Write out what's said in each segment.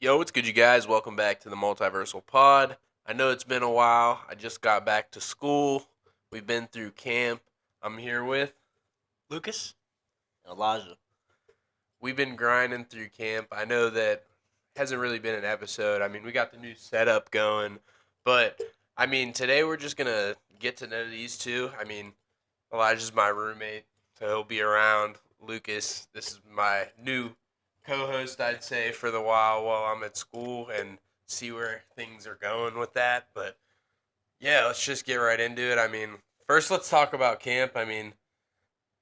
Yo, what's good, you guys? Welcome back to the Multiversal Pod. I know it's been a while. I just got back to school. We've been through camp. I'm here with. Lucas? Elijah. We've been grinding through camp. I know that hasn't really been an episode. I mean, we got the new setup going, but today we're just gonna get to know these two. Elijah's my roommate, so he'll be around. Lucas, this is my new co-host, I'd say, for the while I'm at school and see where things are going with that. But yeah, let's just get right into it. First let's talk about camp.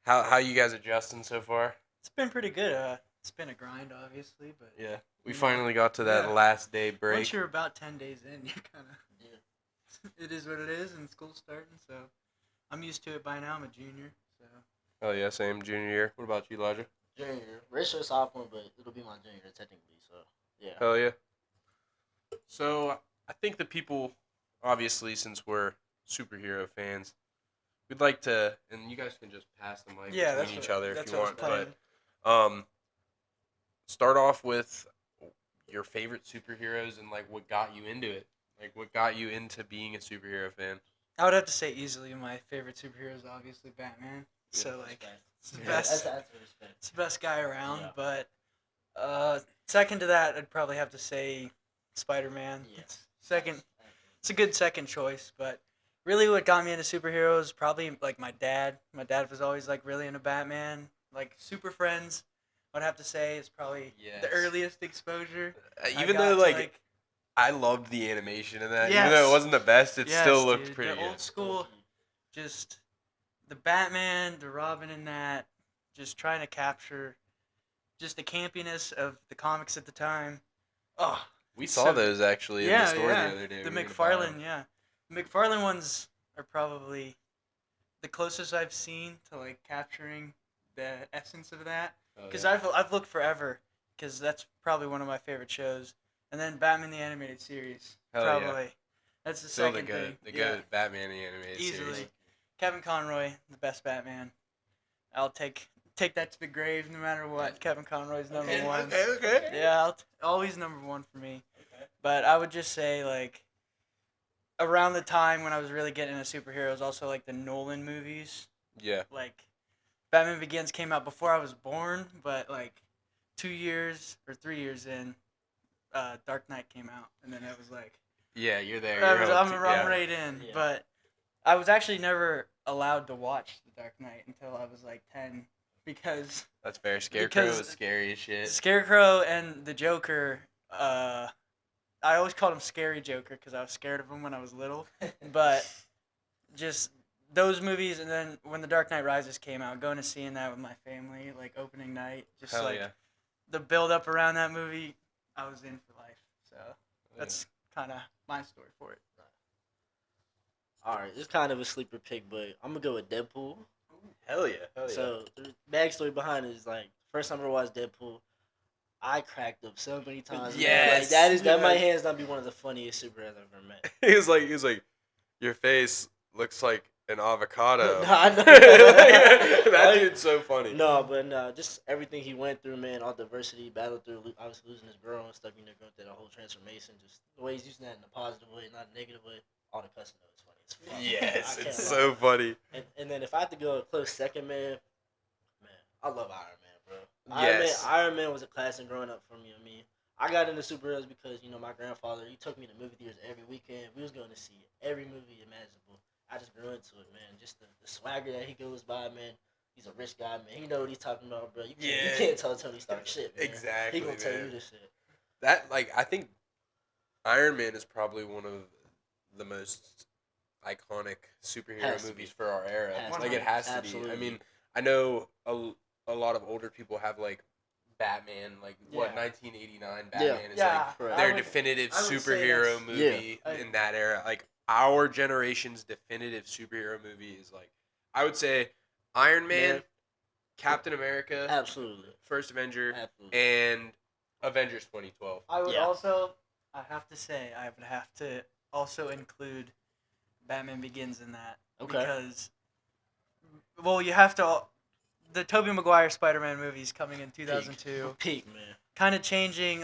How you guys adjusting so far? It's been pretty good. It's been a grind, obviously, but Yeah, we finally got to that last day break. once you're about 10 days in, you're kind of it is what it is, and school's starting. So I'm used to it by now. I'm a junior, so. Oh yeah, same junior year. What about you, Elijah? Junior. Ratio sophomore, but it'll be my junior technically, so yeah. Hell yeah. So I think the people, obviously, since we're superhero fans, we'd like to, and you guys can just pass the mic between each other if you want. But start off with your favorite superheroes and like what got you into it. Like what got you into being a superhero fan. I would have to say easily my favorite superhero is obviously Batman. Yeah, So like, it's the yeah, best. That's It's the best guy around. Yeah. But second to that, I'd probably have to say Spider-Man. Yeah. Second. It's a good second choice, but really what got me into superheroes probably like my dad. My dad was always like really into Batman. Like Super Friends, I'd have to say is probably the earliest exposure. Even though I loved the animation in that, Yes. even though it wasn't the best, it still looked dude, pretty the good. old school, just the Batman, the Robin in that, just trying to capture just the campiness of the comics at the time. Oh, We saw those actually in the store the other day. The We were gonna buy 'em. McFarlane, The McFarlane ones are probably the closest I've seen to like capturing the essence of that. Oh, Because yeah. I've looked forever, because that's probably one of my favorite shows. And then Batman the Animated Series, Hell yeah. probably. That's the Still second thing. the good Batman the animated Easily. series. Kevin Conroy, the best Batman. I'll take that to the grave no matter what. Kevin Conroy's number one. Okay. Yeah, always number one for me. Okay. But I would just say, like, around the time when I was really getting into superheroes, also, like, the Nolan movies. Yeah. Like, Batman Begins came out before I was born, but, like, 2 years or 3 years in, Dark Knight came out. And then it was like... Yeah, you're there. I'm right in. Yeah. But I was actually never allowed to watch The Dark Knight until I was, like, 10. Because That's fair. Scarecrow was scary as shit. Scarecrow and the Joker, I always called him Scary Joker because I was scared of him when I was little. But just those movies, and then when The Dark Knight Rises came out, going to seeing that with my family, like opening night, just Hell like yeah. the build up around that movie, I was in for life. So that's kind of my story for it. Alright, it's kind of a sleeper pick, but I'm gonna go with Deadpool. Hell yeah. So the backstory behind it is like first time I ever watched Deadpool, I cracked up so many times. Yes. Man. Like that might hands down be one of the funniest superheroes I've ever met. he was like, your face looks like an avocado. No, I know. That dude's so funny. No, but just everything he went through, man, all diversity, battled through, obviously losing his girl and stuff, going through that whole transformation, just the way he's using that in a positive way, not a negative way. All the cussing though is funny as fuck. Yes, I it's can't so lie. funny. And then if I had to go a close second, man, I love Iron Man, bro. Yes. Iron Man was a classic growing up for me. I got into superheroes because, my grandfather, he took me to movie theaters every weekend. We was going to see every movie imaginable. I just grew into it, man. Just the swagger that he goes by, man. He's a rich guy, man. He know what he's talking about, bro. You can't tell Tony Stark shit, man. Exactly, He gonna tell man. you this shit. That, I think Iron Man is probably one of the most iconic superhero Has to movies be. for our era. Has to It be. has to Absolutely. be. I know a lot of older people have, Batman, 1989 Batman is, correct. their definitive I would say superhero that's- movie in that era. Our generation's definitive superhero movie is, I would say Iron Man, Yeah. Captain America, Absolutely. First Avenger, Absolutely. and Avengers 2012. I would Yeah. also, I have to say, I would have to also include Batman Begins in that. Okay. Because, well, you have to, the Tobey Maguire Spider-Man movies coming in 2002, Peak, man. kind of changing,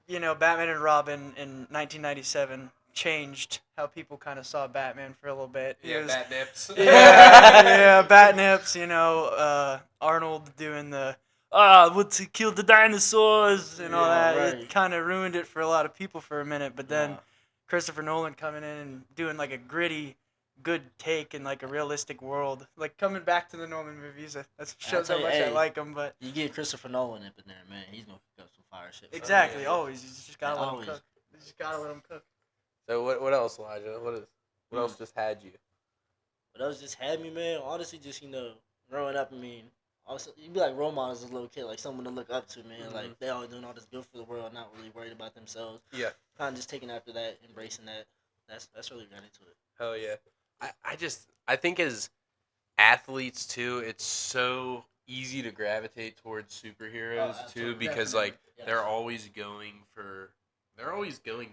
Batman and Robin in 1997 changed how people kind of saw Batman for a little bit. It was, bat nips. yeah, bat nips. Arnold doing the what's he killed the dinosaurs and all Yeah, that. right. It kind of ruined it for a lot of people for a minute, but then Nah. Christopher Nolan coming in and doing like a gritty, good take in like a realistic world, like coming back to the Nolan movies. That shows tell how you, much I hey, like them, but. You get Christopher Nolan up in there, man. He's gonna cook up some fire shit. For Exactly. you. Always. You just gotta Yeah, let always. them cook. You just gotta let them cook. So what else, Elijah? What else just had you? But that was just had me, man. Honestly, just growing up. I mean, also you be like role models as a little kid, like someone to look up to, man. Mhm. Like they always doing all this good for the world, not really worried about themselves. Yeah. Kind of just taking after that, embracing that. That's really got into it. Hell yeah. I think as athletes too, it's so easy to gravitate towards superheroes too, absolutely. because Definitely. like Yes. they're always going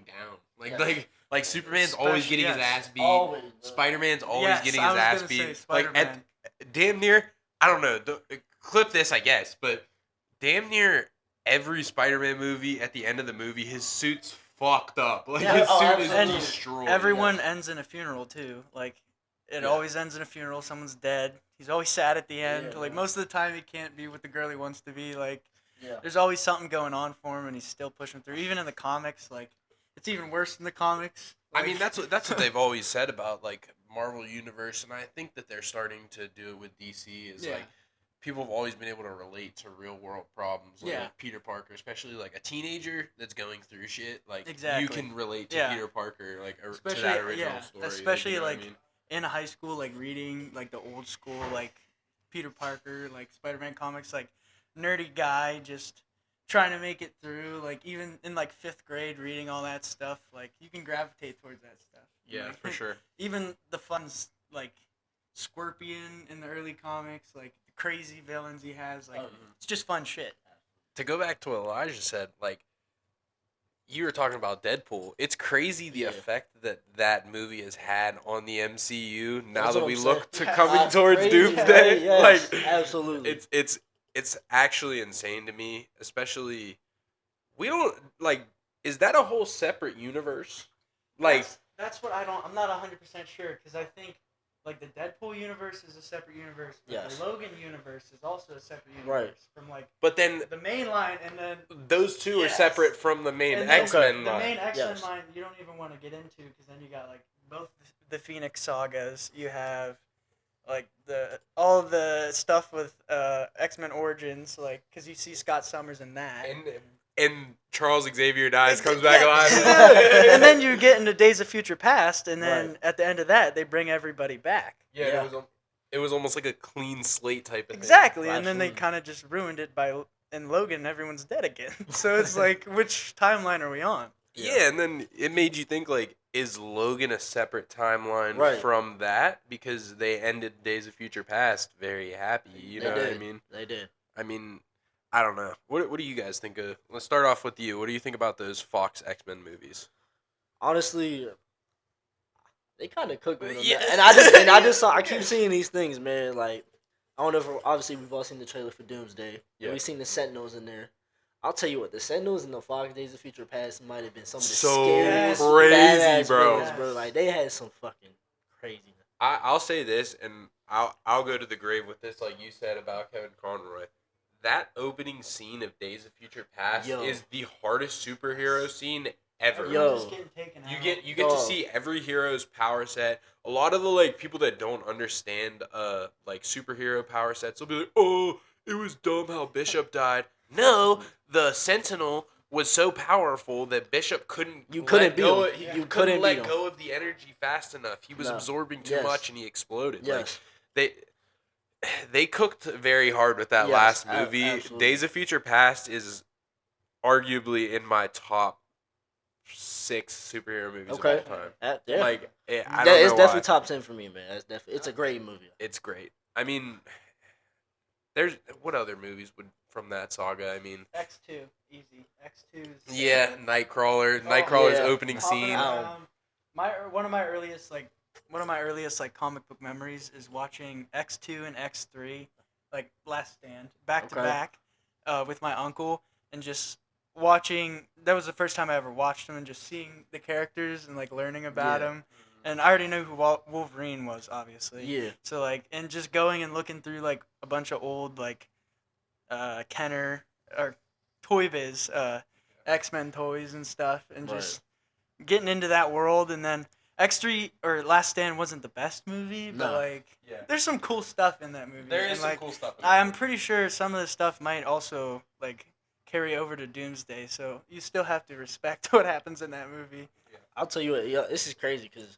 down. Yes. Like Superman's always getting his Yes. ass beat. Always. Bro. Spider-Man's always Yes, getting I his was ass gonna beat. say Like Spider-Man. damn near, I don't know. Clip this, I guess, but damn near every Spider-Man movie, at the end of the movie, his suit's fucked up. Like Yeah, his suit is absolutely. destroyed. Everyone yes. ends in a funeral too. Like it Yeah. always ends in a funeral. Someone's dead. He's always sad at the end. Yeah, Like man. most of the time, he can't be with the girl he wants to be. Like Yeah. there's always something going on for him, and he's still pushing through. Even in the comics, like it's even worse in the comics. I Like, mean, that's what they've always said about like Marvel Universe, and I think that they're starting to do it with DC. Is Yeah. like people have always been able to relate to real world problems. Like, Yeah. Peter Parker, especially like a teenager that's going through shit. Like Exactly. you can relate to Yeah. Peter Parker, like to Especially- that original yeah, story. especially, you know what like, I mean? in high school, like reading like the old school like Peter Parker, like Spider-Man comics, like nerdy guy just trying to make it through. Like even in like 5th grade, reading all that stuff, like you can gravitate towards that stuff. Yeah, Like, for sure. Even the fun like Scorpion in the early comics, like the crazy villains he has, like it's just fun shit. To go back to what Elijah said, like you were talking about Deadpool, it's crazy the Yeah. effect that movie has had on the MCU. Now That's that what we I'm look saying. to coming towards Crazy, Doomsday, yes, like absolutely. it's actually insane to me. Especially, we don't like. Is that a whole separate universe? Like, That's what I'm not 100% sure because I think like the Deadpool universe is a separate universe, but Yes. the Logan universe is also a separate universe Right. from like but then the main line, and then those two are Yes. separate from the main and then X-Men the line. main X-Men Yes. line you don't even want to get into because then you got like both the Phoenix sagas. You have like all of the stuff with X-Men Origins, like because you see Scott Summers in that. And Charles Xavier dies, comes back Yeah. alive. And then you get into Days of Future Past, and then Right. at the end of that, they bring everybody back. Yeah, Yeah. it was almost like a clean slate type of Exactly, and then they Absolutely. kind of just ruined it by in Logan, everyone's dead again. So it's like, which timeline are we on? thing. Yeah, and then it made you think like, is Logan a separate timeline Right. from that? Because they ended Days of Future Past very happy. You They know did. what I mean? They did. I mean, I don't know. What do you guys think of? Let's start off with you. What do you think about those Fox X-Men movies? Honestly, they kind of cooked with them. Yeah. Man. And I just saw. I keep seeing these things, man. Like I don't know. If, obviously, we've all seen the trailer for Doomsday. Yeah. And we've seen the Sentinels in there. I'll tell you what, the Sentinels in the Fox Days of Future Past might have been some of the So scariest, crazy, badass bro. villains, bro. Like they had some fucking craziness. I'll say this, and I'll go to the grave with this, like you said about Kevin Conroy. That opening scene of Days of Future Past Yo. is the hardest superhero scene ever. Yo. Everyone's just getting taken You out. get to Dog. see every hero's power set. A lot of the like people that don't understand like superhero power sets will be like, "Oh, it was dumb how Bishop died." No, the Sentinel was so powerful that Bishop couldn't You couldn't beat him. He You couldn't couldn't let beat him. go of the energy fast enough. He was No. absorbing too Yes. much and he exploded. Yes. Like they cooked very hard with that Yes, last movie. absolutely. Days of Future Past is arguably in my top 6 superhero movies Okay. of all time. Yeah. Like I That- don't know it's definitely why. top 10 for me, man. It's a great movie. It's great. I mean, there's what other movies would from that saga? I mean, X2, easy. X2 is yeah, Nightcrawler. Oh, Nightcrawler's yeah. opening Hopping scene. around. One of my earliest comic book memories is watching X2 and X3 like Last Stand back to Okay. back with my uncle and just watching. That was the first time I ever watched them, and just seeing the characters and like learning about Yeah. them. And I already knew who Wolverine was, obviously. Yeah. So like, and just going and looking through like a bunch of old like Kenner or Toy Biz X-Men toys and stuff, and Right. just getting into that world. And then X3 or Last Stand wasn't the best movie, but No. like Yeah. there's some cool stuff in that movie. There is and, some like, cool stuff. I'm pretty sure some of the stuff might also like carry over to Doomsday, so you still have to respect what happens in that movie. I'll tell you what, this is crazy because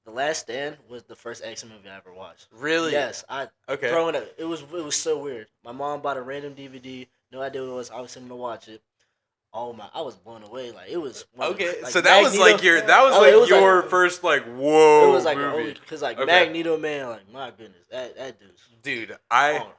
The Last Stand was the first action movie I ever watched. Really? Yes, Okay. growing up, it was so weird. My mom bought a random DVD, no idea what it was. I was sitting to watch it. Oh my! I was blown away. Like it was. Okay, like, so that was like Magneto- your it was your like- first like whoa It was like movie. because like Okay. Magneto, man, like my goodness, that dude's. Dude, Oh,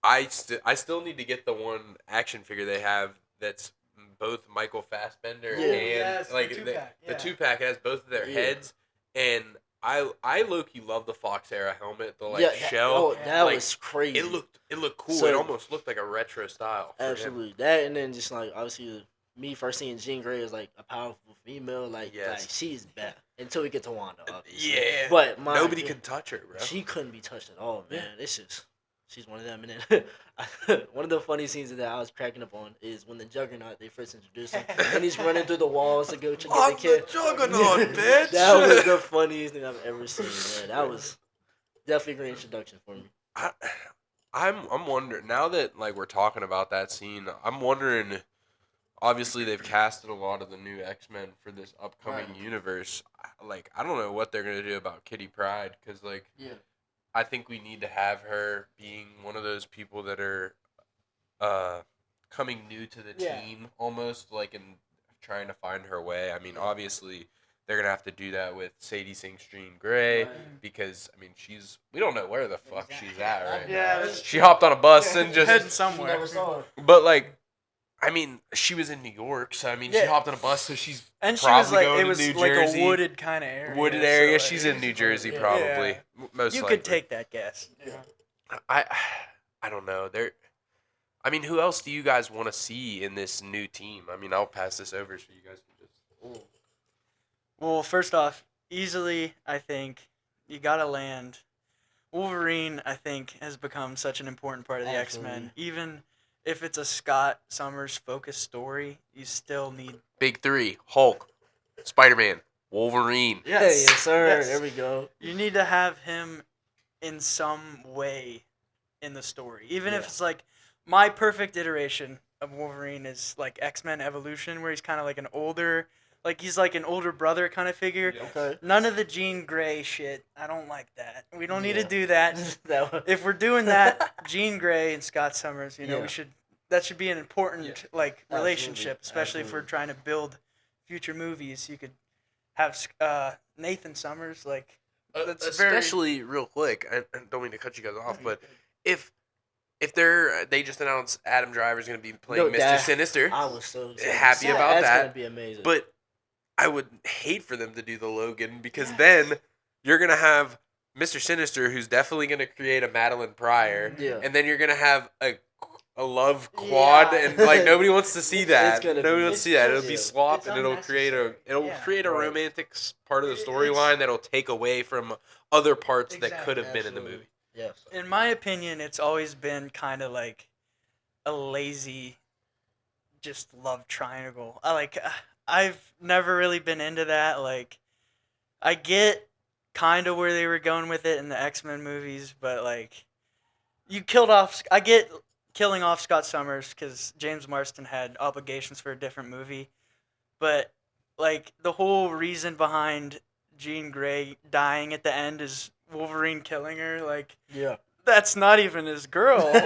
I still need to get the one action figure they have that's both Michael Fassbender Yeah. and Yes, the like two-pack, the yeah. 2-pack has both of their Yeah. heads, and I low-key love the Fox era helmet, the like yeah, shell. Oh, that like, was crazy. It looked cool. So- it almost looked like a retro style. for him. absolutely that, and then just like obviously me first seeing Jean Grey as like a powerful female, like Yes. she's bad until we get to Wanda. Obviously. Yeah, but nobody can touch her, bro. She couldn't be touched at all, man. Yeah. It's just she's one of them. And then one of the funny scenes that I was cracking up on is when the Juggernaut they first introduced him, and he's running through the walls to go check I'm the kid. the Juggernaut, bitch. That was the funniest thing I've ever seen, man. That was definitely a great introduction for me. I'm wondering now that like we're talking about that scene. I'm wondering. Obviously, they've casted a lot of the new X-Men for this upcoming Right. universe. Like, I don't know what they're gonna do about Kitty Pryde because like Yeah. I think we need to have her being one of those people that are coming new to the Yeah. team almost like and trying to find her way. I mean, obviously they're gonna have to do that with Sadie Sink Jean Grey Right. because I mean we don't know where the fuck she's at right Yeah, now. that's She hopped on a bus and heading just You somewhere. never saw her. but like I mean, she was in New York, so I mean, she Yeah. hopped on a bus, so she's And she probably was like, going it to was New like Jersey. a wooded kind of area. wooded area. so, She's like, in New Jersey, Yeah. probably. Yeah. Most You likely. could take that guess. Yeah. I don't know. I mean, who else do you guys want to see in this new team? I mean, I'll pass this over so you guys can just. Well, first off, easily, I think you gotta land. Wolverine, I think, has become such an important part of the Absolutely. X-Men. Even if it's a Scott Summers focused story, you still need. Big three: Hulk, Spider-Man, Wolverine. Yes, sir. Yes. There we go. You need to have him in some way in the story, even if Yeah. it's like my perfect iteration of Wolverine is like X-Men Evolution, where he's kind of like an older, like he's like an older brother kind of figure. Yeah. Okay. None of the Jean Grey shit. I don't like that. We don't need to Yeah. do that. That one. If we're doing that, Jean Grey and Scott Summers, you know, Yeah. we should. That should be an important Yeah. like Absolutely. relationship, especially if we're Absolutely. trying to build future movies. You could have Nathan Summers like. That's very- Especially real quick. I don't mean to cut you guys off, but if they just announced Adam Driver's going to be playing No, Mr. that- Sinister. I was so excited. Happy about That's that. gonna be amazing. But I would hate for them to do the Logan because then you're gonna have Mr. Sinister, who's definitely gonna create a Madeline Pryor, yeah. and then you're gonna have a love quad, Yeah. and like nobody wants to see that. It's gonna Nobody be- wants to see that. It'll be it's slop, it's and it'll create a unnecessary. Right. romantic part of the It's- storyline that'll take away from other parts that Exactly. could have been in the Absolutely. movie. Yes. In my opinion, it's always been kind of like a lazy, just love triangle. I've never really been into that. Like, I get kind of where they were going with it in the X-Men movies, but like, you killed off. I get killing off Scott Summers because James Marsden had obligations for a different movie, but like the whole reason behind Jean Grey dying at the end is Wolverine killing her. Like, Yeah. that's not even his girl. Like,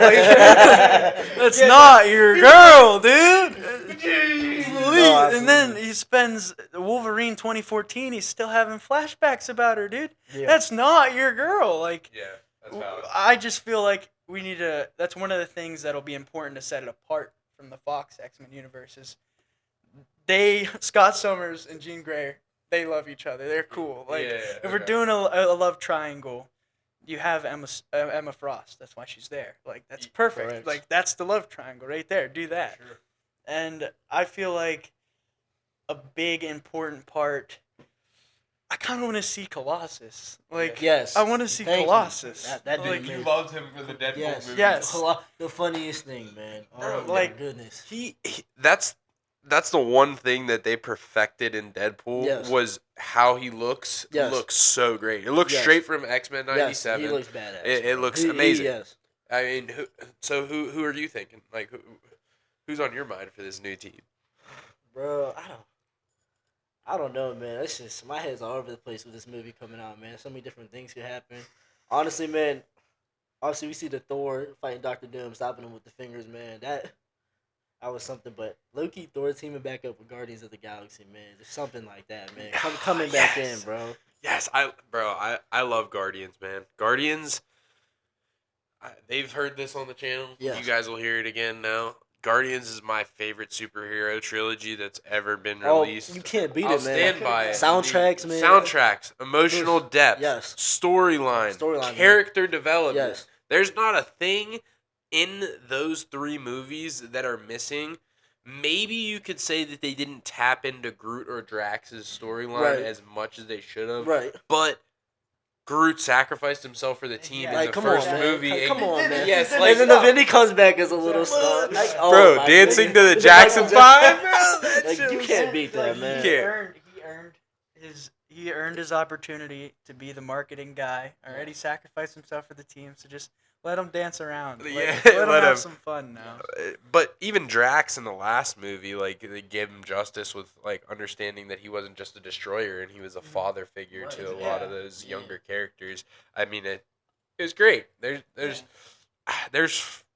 that's not your girl, dude. And then he spends Wolverine 2014. He's still having flashbacks about her, dude. Yeah. That's not your girl. Like, Yeah, that's valid. I just feel like we need to. That's one of the things that'll be important to set it apart from the Fox X-Men universes. Scott Summers and Jean Grey, they love each other. They're cool. Like, if we're doing a love triangle, you have Emma Frost. That's why she's there. Like, that's perfect. Correct. Like, that's the love triangle right there. Do that. Sure. And I feel like a big important part. I kind of want to see Colossus. Like, Yes. I want to see Thank you. Colossus. That'd be like, amazing. loved him for the Deadpool Yes. movies. Yes. The funniest thing, man. Bro, Oh, like, my goodness. That's the one thing that they perfected in Deadpool Yes. was how he looks. Yes. Looks so great. It looks Yes. straight from X-Men Yes, '97. he looks badass. It bro. looks amazing. Yes. I mean, who are you thinking? Like, who's on your mind for this new team? Bro, I don't know, man. It's just my head's all over the place with this movie coming out, man. So many different things could happen. Honestly, man. Obviously, we see the Thor fighting Doctor Doom, stopping him with the fingers, man. That was something. But low-key Thor teaming back up with Guardians of the Galaxy, man. Just something like that, man. Coming back in, bro. Yes, I love Guardians, man. Guardians. They've heard this on the channel. Yes. You guys will hear it again now. Guardians is my favorite superhero trilogy that's ever been released. Oh, you can't beat I'll it, man. stand by it. Soundtracks, man. Soundtracks, emotional depth, Yes. storyline, character development. Yes. There's not a thing in those three movies that are missing. Maybe you could say that they didn't tap into Groot or Drax's storyline Right. as much as they should have. Right. But Groot sacrificed himself for the team Like, in the come first on, man. movie. Come on, man. Yes, And like, then when he comes back as a little star. Like, oh bro, my dancing goodness. to the Jackson Michael 5, bro. That Like, shit you was- can't beat that, Like, man. He earned his opportunity to be the marketing guy. Already sacrificed himself for the team, so just let him dance around. Yeah, let him let have him. some fun now. But even Drax in the last movie, like, they gave him justice with, like, understanding that he wasn't just a destroyer and he was a father figure Right. to a lot of Yeah. those younger characters. I mean, it was great. There's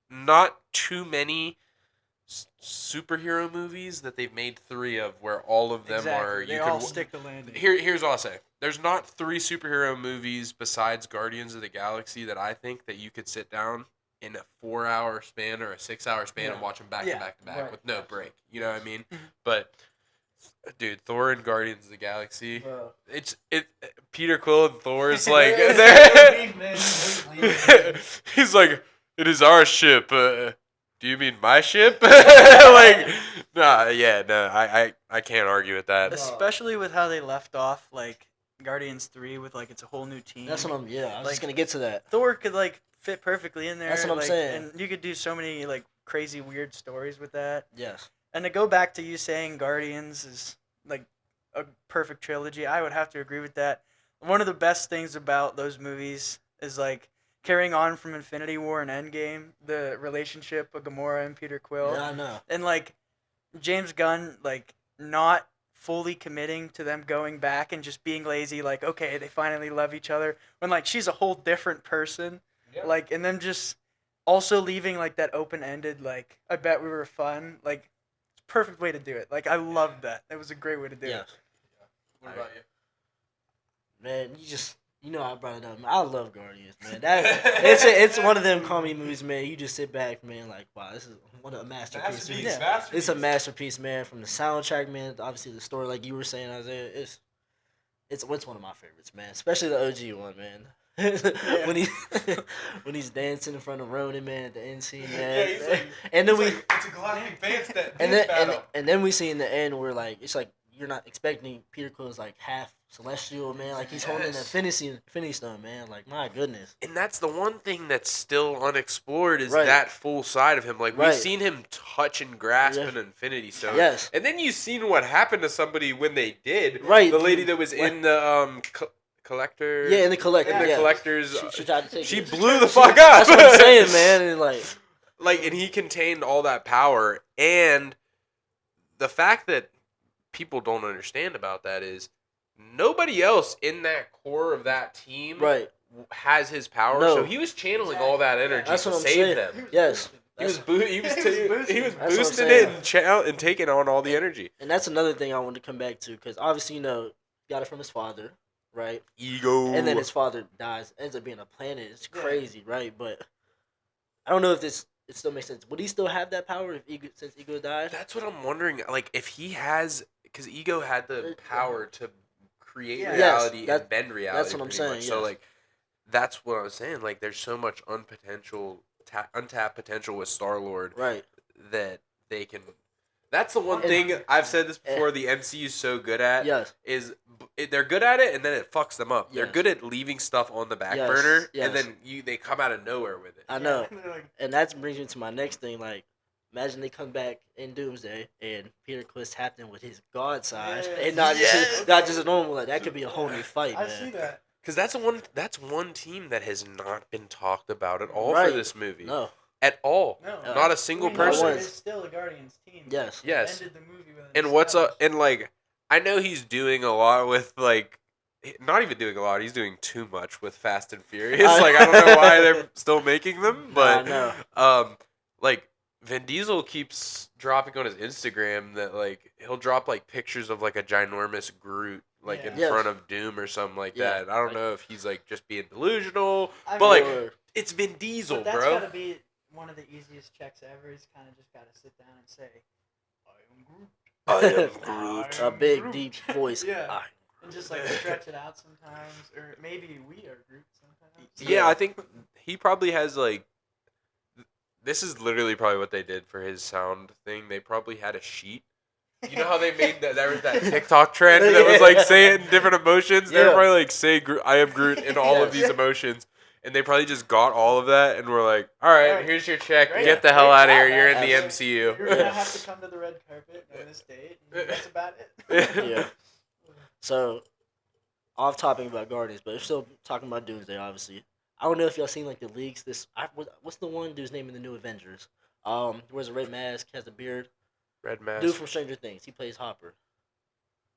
not too many superhero movies that they've made 3 of where all of them are They all stick the landing. Here's what I'll say. There's not 3 superhero movies besides Guardians of the Galaxy that I think that you could sit down in a 4-hour span or a 6-hour span and watch them back to Yeah, back to back right. with no break. You know what I mean? Mhm. But dude, Thor and Guardians of the Galaxy, Bro. Peter Quill and Thor is like he's like, it is our ship. Do you mean my ship? Like, I can't argue with that. Especially with how they left off, like Guardians 3 with like it's a whole new team. That's what I was Like- just gonna get to that. Thor could like fit perfectly in there. That's what I'm like, saying. And you could do so many like crazy weird stories with that. Yes. And to go back to you saying Guardians is like a perfect trilogy, I would have to agree with that. One of the best things about those movies is like carrying on from Infinity War and Endgame, the relationship of Gamora and Peter Quill. Yeah, I know. And like James Gunn like not fully committing to them going back and just being lazy, like, okay, they finally love each other, when like she's a whole different person. Yeah. Like, and them just also leaving like that open-ended, like, I bet we were fun, like, it's a perfect way to do it. Like, I loved that. It was a great way to do Yes. it. What about you? Man, you know I brought it up. Man. I love Guardians, man. It's one of them comedy movies, man. You just sit back, man, like, wow, this is a masterpiece. Yeah. It's a masterpiece, man. From the soundtrack, man. Obviously, the story, like you were saying, Isaiah, it's one of my favorites, man. Especially the OG one, man. when he's dancing in front of Ronan, man, at the end scene, man. Yeah, he's like, and then it's a galactic dance and then we see in the end where like it's like you're not expecting Peter Quill is like half celestial, man. Like he's holding an Yes. Infinity Stone, man. Like my goodness. And that's the one thing that's still unexplored is Right. that full side of him. Like, Right. we've seen him touch and grasp Yeah. an Infinity Stone. Yes. And then you've seen what happened to somebody when they did. Right. The lady that was What? in the collector. Yeah, in the collector. In the yeah. collector's. She tried to take She it. blew the fuck up. That's what I'm saying, man. And like Like, and he contained all that power. And the fact that people don't understand about that is nobody else in that core of that team right. has his power. No. So he was channeling all that energy That's to what I'm save saying. them. Yes. He was That's- he was That's what I'm boosting saying. it and taking on all the energy. And that's another thing I wanted to come back to because obviously got it from his father, right? Ego. And then his father dies, ends up being a planet. It's crazy, right? But I don't know if it still makes sense. Would he still have that power since Ego died? That's what I'm wondering. Like, if he has, because Ego had the power to create Yeah. reality Yes, and bend reality. that's what I'm pretty saying, much. So yes. like, that's what I was saying. Like, there's so much untapped potential with Star-Lord Right. that they can That's the one And- thing I've said this before. The MCU is so good at Yes. is they're good at it, and then it fucks them up. They're Yes. good at leaving stuff on the back Yes, burner, yes. and then they come out of nowhere with it. I know. They're like, And that brings me to my next thing. Like, imagine they come back in Doomsday and Peter Quill's tapped in with his God side, Yes. and not Yes. just not just a normal. Like, that could be a whole new fight, I man. see that. Because that's one team that has not been talked about at all for Right. this movie. No. At all. No. Not a single We know person. It's still a Guardians team. Yes. They Yes. ended the movie with an And what's up? established- And like, I know he's doing a lot with like, not even doing a lot. He's doing too much with Fast and Furious. Like, I don't know why they're still making them, but like Vin Diesel keeps dropping on his Instagram that like he'll drop like pictures of like a ginormous Groot like in Yes. front of Doom or something like Yeah. that. I don't know if he's like just being delusional, I but like Or- it's Vin Diesel, But that's bro. gotta be one of the easiest checks ever. He's kind of just gotta sit down and say, "I am Groot," I am Groot. a big Groot. deep voice. Yeah. and just like stretch it out sometimes, or maybe we are Groot sometimes. Yeah, I think he probably has like. This is literally probably what they did for his sound thing. They probably had a sheet. You know how they made that? There was that TikTok trend that was like say it in different emotions. They were Yeah. probably like say I am Groot in all of Yes. these emotions, and they probably just got all of that and were like, "All right, Right. here's your check. Great. Get the hell Great out of here. job, You're in man. the You're MCU." You're gonna have to come to the red carpet on this date. And that's about it. Yeah. So, off topic about Guardians, but we're still talking about Doomsday, obviously. I don't know if y'all seen like the leaks. What's the one dude's name in the new Avengers? Wears a red mask, has a beard. Red mask. Dude from Stranger Things. He plays Hopper.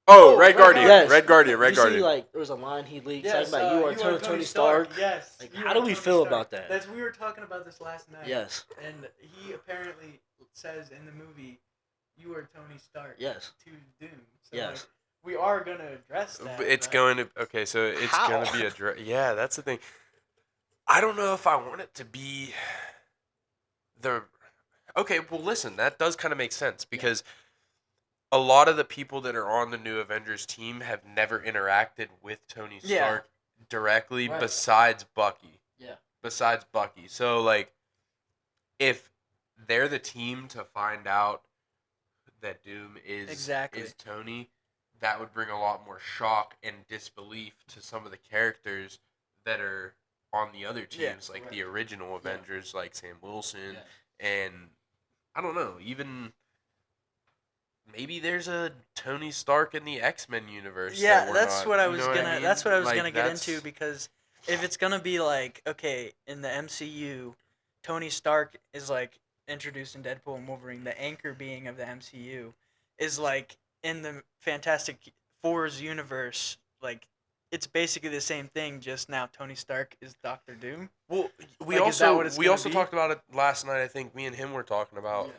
Oh, Oh, Red Red Guardian. Yes. Red Guardian. Red you Guardian. see, like, there was a line he leaked Yes, talking about you are Tony Stark. Yes. Like, you how are do we Tony feel Stark. about that? That's we were talking about this last night. Yes. And he apparently says in the movie, "You are Tony Stark." Yes. To Doom. So Yes. like, we are gonna address that. It's but- going to okay, so it's How? going to be a yeah. That's the thing. I don't know if I want it to be the okay. Well, listen, that does kind of make sense because a lot of the people that are on the new Avengers team have never interacted with Tony Yeah. Stark directly, Right. besides Bucky. Yeah. Besides Bucky, so like, if they're the team to find out that Doom Exactly. is Tony, that would bring a lot more shock and disbelief to some of the characters that are on the other teams, Yeah, like right. the original Avengers, like Sam Wilson, Yeah. and I don't know, even maybe there's a Tony Stark in the X-Men universe. Yeah, that we're that's not- what I you was know what gonna. I mean? That's what I was Like, gonna get that's- into because if it's gonna be like okay in the MCU, Tony Stark is like introduced in Deadpool and Wolverine. The anchor being of the MCU is like in the Fantastic Four's universe. Like it's basically the same thing. Just now, Tony Stark is Doctor Doom. Well, we Like, is that also what it's we gonna also be? talked about it last night. I think me and him were talking about.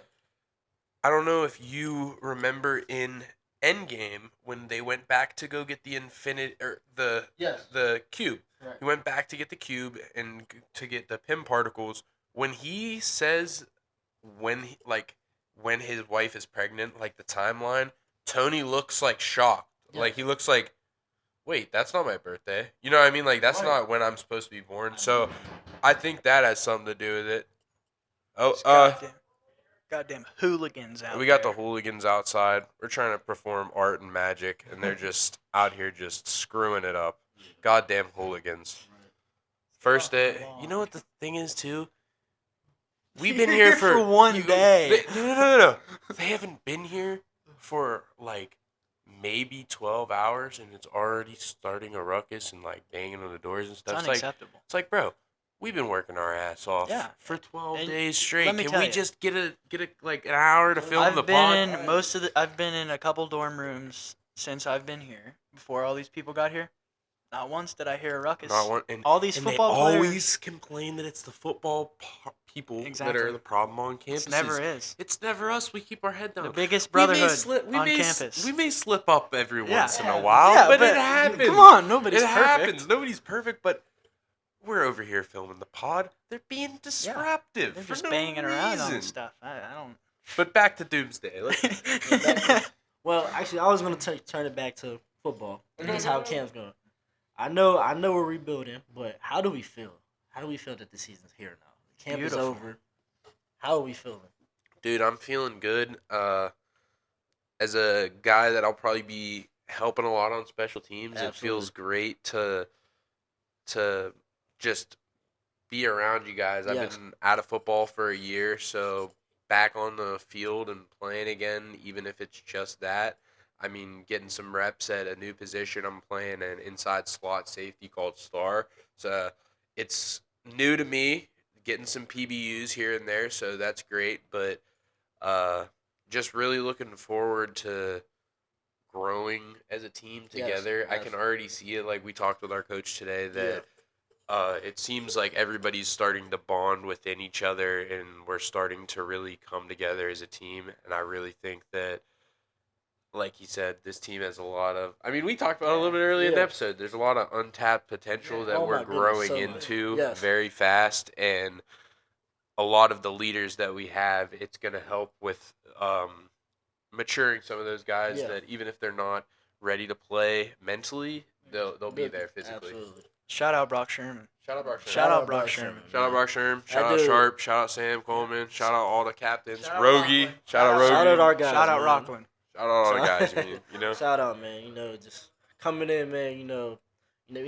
I don't know if you remember in Endgame when they went back to go get the infinite or Yes. the cube. Right. He went back to get the cube and to get the Pym particles. When he says when his wife is pregnant, like the timeline, Tony looks like shocked. Yeah. Like he looks like, wait, that's not my birthday. You know what I mean? Like that's Right. not when I'm supposed to be born. So I think that has something to do with it. Oh, It's goddamn hooligans out we got the there. hooligans outside. We're trying to perform art and magic, and they're just out here just screwing it up. Goddamn hooligans. First day. You know what the thing is too? We've been here for one day. No. They haven't been here for like maybe 12 hours, and it's already starting a ruckus and like banging on the doors and It's stuff. unacceptable. It's like, bro, we've been working our ass off Yeah. for 12 And days straight. let me Can tell we you. just get a like an hour to film I've the been pod? in most of the. I've been in a couple dorm rooms since I've been here. Before all these people got here, not once did I hear a ruckus. Not one. And, all these and football they players. always complain that it's the football people that Exactly. are the problem on campuses. It never is. It's never us. We keep our head down. The biggest We may brotherhood slip- we on may campus. We may slip up every Yeah. once in a while, Yeah, but it happens. Come on, nobody's It perfect. happens. Nobody's perfect, but we're over here filming the pod. They're being disruptive. They're for just no banging around on reason. stuff. I don't. But back to Doomsday. Well, actually, I was gonna turn it back to football. That's how camp's going. I know we're rebuilding, but how do we feel? How do we feel that the season's here now? Camp Beautiful. is over. How are we feeling? Dude, I'm feeling good. as a guy that I'll probably be helping a lot on special teams, it Absolutely. feels great to just be around you guys. I've Yes. been out of football for a year, so back on the field and playing again, even if it's just that. I mean, getting some reps at a new position. I'm playing an inside slot safety called Star. So it's new to me, getting some PBUs here and there, so that's great. But uh, just really looking forward to growing as a team Yes, together. I can absolutely. already see it. Like we talked with our coach today, Yeah. that it seems like everybody's starting to bond within each other, and we're starting to really come together as a team. And I really think that, like he said, this team has a lot of. I mean, we talked about it a little bit earlier in the Yeah. episode. There's a lot of untapped potential Yeah. that Oh we're my goodness, growing so much. into Yes. very fast, and a lot of the leaders that we have, it's going to help with maturing some of those guys Yeah. that even if they're not ready to play mentally, they'll be Good. there physically. Absolutely. Shout out Brock Sherman. Shout out Brock Sherman. Shout out Brock Sherman. Shout out Brock Sherm. Shout That out dude- Sharp. Shout out Sam Coleman. Shout out all the captains. Shout out Rogie. Rockland. Shout out Shout out Rogie. our guys. Shout out man. Rockland. Shout out all the Shout- guys. You know. Shout out, man. Just coming in, man. We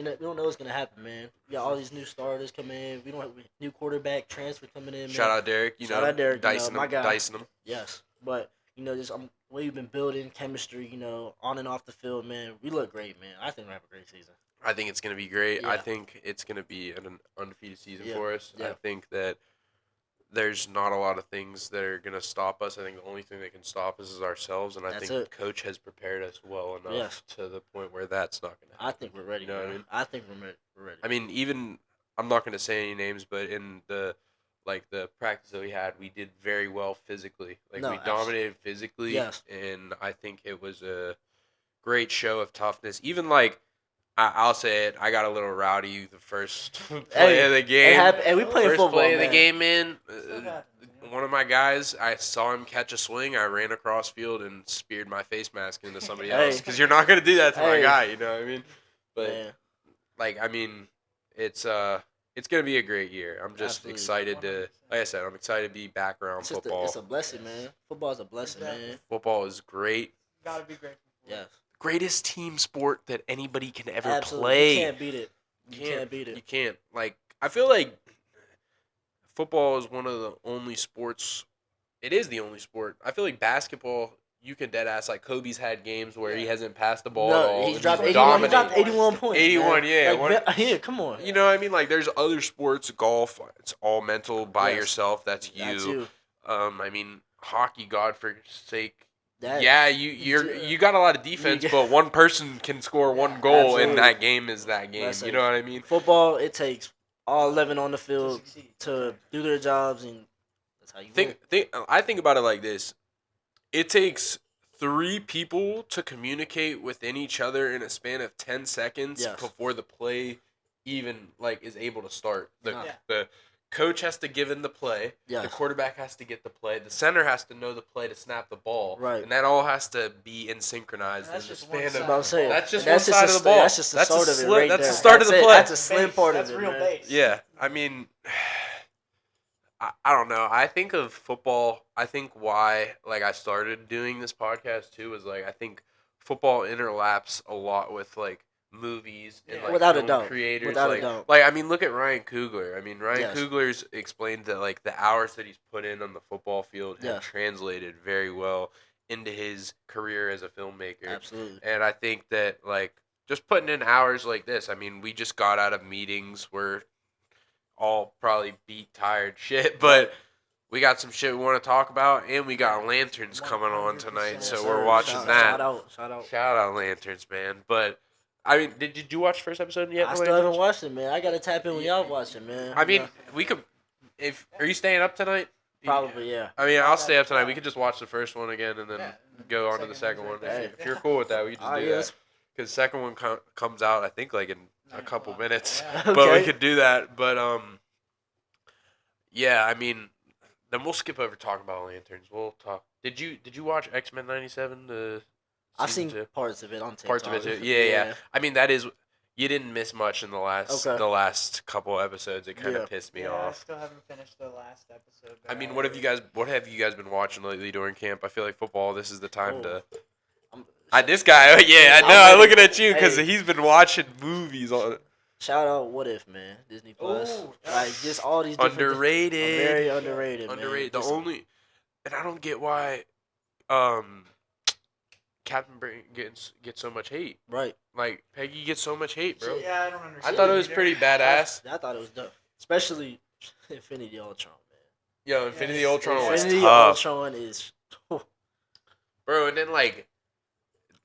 don't know what's gonna happen, man. We got all these new starters coming in. We don't have new quarterback transfer coming in. Man. Shout out Derek. Shout out Derek, Dicing my them. guy. Dicing them. Yes, but just way we've been building chemistry. On and off the field, man. We look great, man. I think we have a great season. I think it's going to be great. I Yeah. think it's going to be an undefeated season Yeah. for us. Yeah. I think that there's not a lot of things that are going to stop us. I think the only thing that can stop us is ourselves, and I That's think it. Coach has prepared us well enough Yes. to the point where that's not going to happen. I think we're ready. You know what I man. mean? I think we're ready. I mean, even I'm not going to say any names, but in the practice that we had, we did very well physically. Like No, we dominated physically, Yes. and I think it was a great show of toughness. Even like I'll say it, I got a little rowdy the first play of the game. Hey, we playing First football, play of the man. game, man. Stuff happens, One of my guys, I saw him catch a swing. I ran across field and speared my face mask into somebody Hey. else because you're not gonna do that to my Hey. guy. You know what I mean? But Man. like, I mean, it's gonna be a great year. I'm just Absolutely. excited to, like I said, I'm excited to be back around It's just football. it's a blessing, man. Football's a blessing, Exactly. man. Football is great. Gotta be grateful for it. Yes. Greatest team sport that anybody can ever Absolutely. play. You can't beat it. You can't beat You it. can't. Like, I feel like football is one of the only sports. It is the only sport. I feel like basketball, you can dead ass. Like Kobe's had games where he Yeah. hasn't passed the ball at all. No, he's and dropped he's 81. He dominating. dropped 81 points. 81, man. yeah. Yeah, come on. You know what I mean? Like, there's other sports, golf. It's all mental by Yes. yourself. That's you. That's you. I mean, hockey. God for sake. That, Yeah, you got a lot of defense, You- but one person can score one goal, and Absolutely. that game is that game. That's You it. know what I mean? Football, it takes all 11 on the To field succeed. to do their jobs, and that's how you win. I think about it like this: it takes 3 people to communicate within each other in a span of 10 seconds Yes. before the play even is able to start. Yeah. The coach has to give in the play. Yes. The quarterback has to get the play. The center has to know the play to snap the ball. Right. And that all has to be in synchronized And that's in the just one span side. of. But I'm saying, That's just that's one side of the ball. That's just the That's start a of it sli- right that's there. the start of the it. play. That's a slim Base. part That's of it, real man. base. Yeah, I mean, I don't know. I think of football. I think why I started doing this podcast too was I think football interlaps a lot with movies and Yeah. Without a film doubt. creators. Without a doubt. I mean, look at Ryan Coogler. I mean, Ryan Yes. Coogler's explained that the hours that he's put in on the football field have Yes. translated very well into his career as a filmmaker. Absolutely. And I think that just putting in hours like this. I mean, we just got out of meetings. We're all probably beat, tired, shit, but we got some shit we want to talk about, and we got Lanterns coming on tonight, 100%. so Yes, we're sir. watching Shout that. out. Shout out Lanterns, man. But I mean, did you watch the first episode yet? I of still haven't Lanterns? watched it, man. I gotta tap in when y'all watching, man. I mean, we could. Are you staying up tonight? Probably, yeah. I mean, I'll stay up tonight. We could just watch the first one again and then Yeah. go on to the second one. Hey. If you're cool with that, we could just Oh, do yeah, that. let's- Because the second one comes out, I think, in a 9 couple o'clock. minutes. Yeah. But we Okay. could do that. But yeah, I mean, then we'll skip over talking about Lanterns. We'll talk. Did you watch X-Men '97? I've seen parts of it on TikTok. parts of it too. Yeah. I mean, that is, you didn't miss much in the last Okay. the last couple episodes. It kind of Yeah. pissed me Yeah, I off. still haven't finished the last episode. I mean, what have you guys been watching lately during camp? I feel like football. This is the time Oh. to This guy, yeah, I know. I'm I'm looking at you Hey. because he's been watching movies on Shout out What If, man. Disney Plus. Ooh, Like just all these different underrated. very underrated, man. Underrated. The Just- only, and I don't get why, Captain Britain gets so much hate. right. Like Peggy gets so much hate, bro. Yeah, I don't I understand. thought it was either. pretty badass. I thought it was dope, especially Infinity Ultron, man. Yo, Infinity Yes. Ultron was Infinity tough, Ultron is. bro. And then like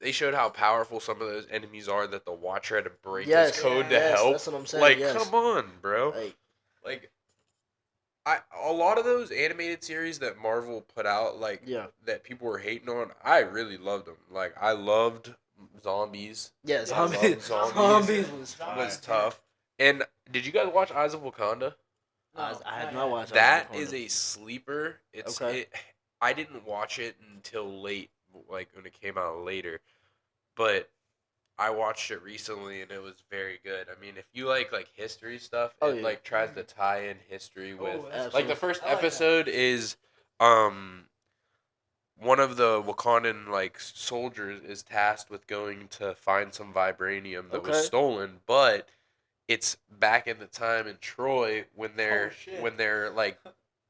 they showed how powerful some of those enemies are that the Watcher had to break Yes, his code to yes, help. that's what I'm saying. Like, yes. come on, bro. Like, Like, a lot of those animated series that Marvel put out, like yeah. that people were hating on, I really loved them. Like, I loved Zombies. Yeah, I zombies. love zombies. Zombies was Was fire. tough. And did you guys watch Eyes of Wakanda? I had not watched That Eyes of is Wakanda. a sleeper. It's Okay. I didn't watch it until late, like when it came out later, but I watched it recently and it was very good. I mean, if you like history stuff, Oh, it yeah. like tries to tie in history with that's like the Absolutely. first I like that. episode is one of the Wakandan like soldiers is tasked with going to find some vibranium that was Okay. stolen, but it's back in the time in Troy when they're shit. like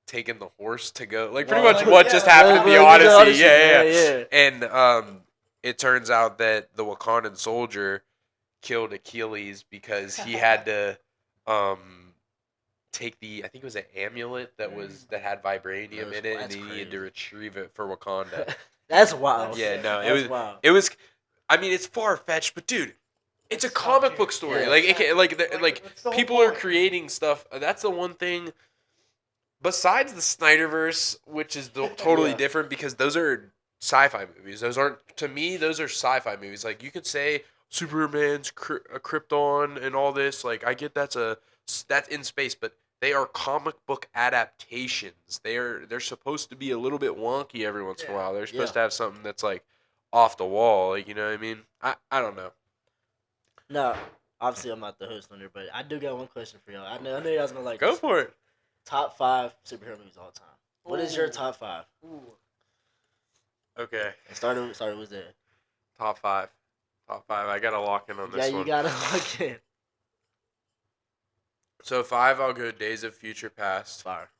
taking the horse to go like pretty Well, much like, what yeah, just like- happened Well, in the like the Odyssey. Odyssey, Yeah. yeah. And it turns out that the Wakandan soldier killed Achilles because he had to take the I think it was an amulet that had vibranium in it and That's he needed crazy. to retrieve it for Wakanda. That's wild. Yeah, no, That's wild. it was I mean it's far fetched, but dude, it's a It's top comic tier. book story. Yeah. Like it can, like that's the whole people are point. creating stuff. That's the one thing besides the Snyderverse, which is totally Yeah. different because those are sci-fi movies. Those aren't to me. Those are sci-fi movies. Like you could say Superman's a Krypton and all this. Like I get that's in space, but they are comic book adaptations. They're supposed to be a little bit wonky every once in a Yeah. while. They're supposed Yeah. to have something that's like off the wall. Like you know what I mean? I don't know. No, obviously I'm not the host on there, but I do got one question for y'all. I know you guys gonna like Go this. for it. Top 5 superhero movies of all time. What is your Ooh. top 5? Ooh. Okay. And started with that. Top 5. Top 5. I gotta lock in on Yeah, this you one. gotta look in. So 5, I'll go Days of Future Past. Fire.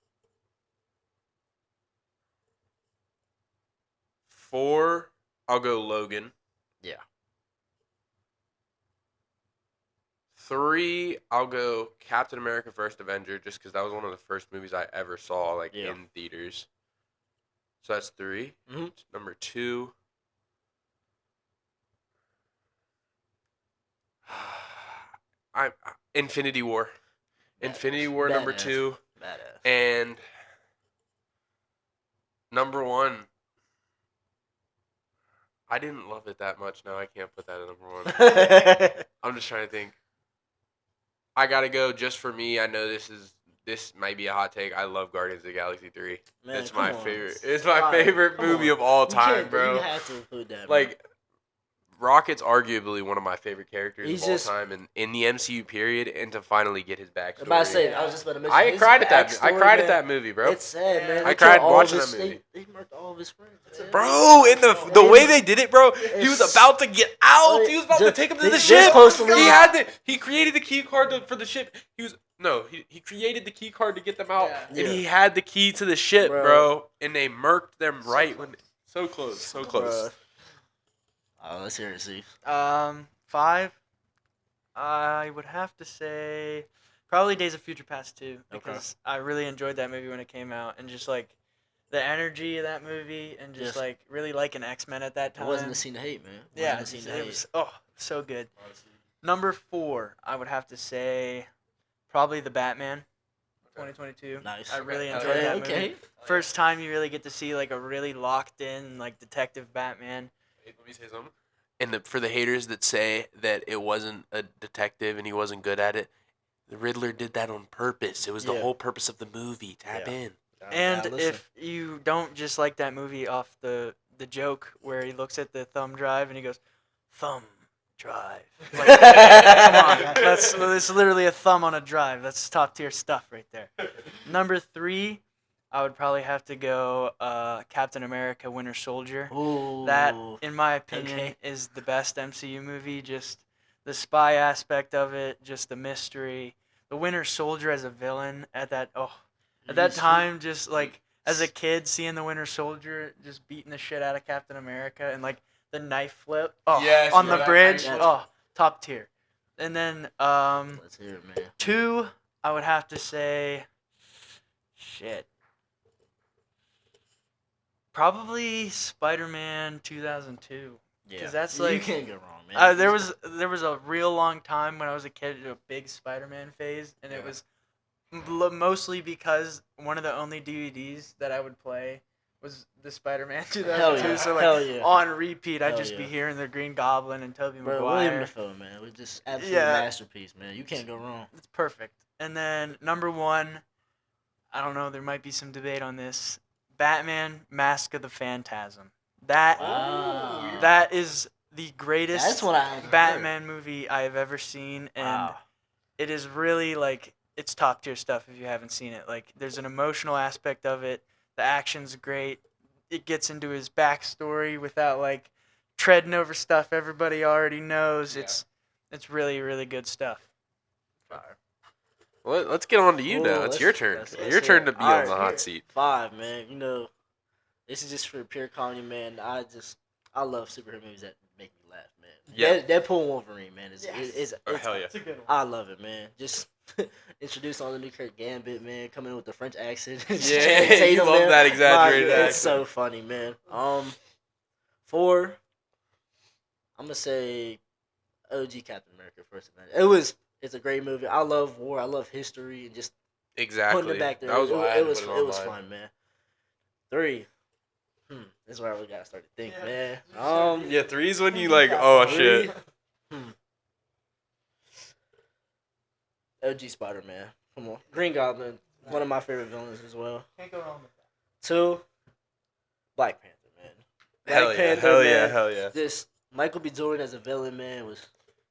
4, I'll go Logan. Yeah. 3, I'll go Captain America: First Avenger, just because that was one of the first movies I ever saw like Yeah. in theaters. So that's 3. Mhm. Number 2. Infinity War. Infinity War number Badass. 2, Badass. and number 1. I didn't love it that much. No, I can't put that at number 1. I'm just trying to think. I gotta go just for me. I know this might be a hot take. I love Guardians of the Galaxy 3. Man, It's come my on. favorite. It's my Fire. favorite Come movie on. of all You time, can't- bro. You have to include that. Like Rocket's arguably one of my favorite characters He's of all just- time, and in the MCU period, and to finally get his bro. backstory. I'm about to say, I was just about to mention. I his cried at that. I backstory, cried man. at that movie, bro. It's sad, man. I They cried killed all watching of his, that movie. They murked all of his friends. man. Bro, and the way they did it, bro, he was It's- about to get out. He was about to Just- take him to they- the they're ship. supposed to leave. He created the key card for the ship. He created the key card to get them out, Yeah. and Yeah. he had the key to the ship, Bro. bro. And they murked them right when so close, so close. Bruh. Oh, let's hear it, see. 5. I would have to say probably Days of Future Past 2 because I really enjoyed that movie when it came out and just like the energy of that movie and just Yes. like really liking X-Men at that It time. wasn't a scene to hate, man. Yeah, Wasn't a scene to it hate. was so good. Number 4, I would have to say probably the Batman 2022. Nice. I really Okay. enjoyed that Okay. movie. First time you really get to see like a really locked in like detective Batman. Hey, let me say something. And for the haters that say that it wasn't a detective and he wasn't good at it, the Riddler did that on purpose. It was the Yeah. whole purpose of the movie. Tap Yeah. in. And Yeah, listen. if you don't just like that movie off the joke where he looks at the thumb drive and he goes, "Thumb drive." Like, come on, that's literally a thumb on a drive. That's top tier stuff right there. Number 3, I would probably have to go Captain America: Winter Soldier. Ooh. That, in my opinion, Okay. is the best MCU movie. Just the spy aspect of it, just the mystery, the Winter Soldier as a villain at that time, just like as a kid seeing the Winter Soldier just beating the shit out of Captain America and like the knife flip Yes, on yeah, the that bridge, knife flip. top tier. And then Let's hear it, man. 2, I would have to say, shit. Probably Spider-Man 2002. Yeah. 'Cause that's you like can't go wrong, man. there was a real long time when I was a kid, a big Spider-Man phase, and it Yeah. was mostly because one of the only DVDs that I would play was the Spider-Man 2002. Hell yeah. So like Hell yeah. on repeat, I'd Hell just be yeah. hearing the Green Goblin and Tobey Bro, William Maguire. Dafoe, man, was just absolute Yeah. masterpiece, man. You can't go wrong. It's perfect. And then number 1, I don't know, there might be some debate on this. Batman: Mask of the Phantasm. Wow. That is the greatest That's what I haven't Batman movie I have ever seen, and Wow. it is really like it's top tier stuff if you haven't seen it. Like there's an emotional aspect of it. The action's great. It gets into his backstory without like treading over stuff everybody already knows. Yeah. It's really really good stuff. Fire. Well, let's get on to you Ooh, now. It's your let's- turn. let's Your hear turn it. to be All on right, the here. hot seat. 5, man. You know, this is just for pure comedy, man. I love superhero movies that make me laugh, man. Yeah. Deadpool and Wolverine, man. Oh, hell yeah. It's a good one. I love it, man. Just introduce all the new Kirk Gambit, man, coming in with the French accent. Yeah, Channing you Tatum, love man. that exaggerated My God, It's accent. so funny, man. 4, I'm gonna say OG Captain America first. Man. It's a great movie. I love war. I love history and just Exactly. putting it back there. That was why I had it to was put it it on was mine. fun, man. 3. This is where we gotta start to think, Yeah. man. Yeah, 3's when you like, oh shit. 3. OG Spider Man. Come on, Green Goblin. One of my favorite villains as well. Can't go wrong with that. 2. Black Panther, man. Hell yeah, hell yeah, hell yeah. This Michael B. Jordan as a villain, man, was.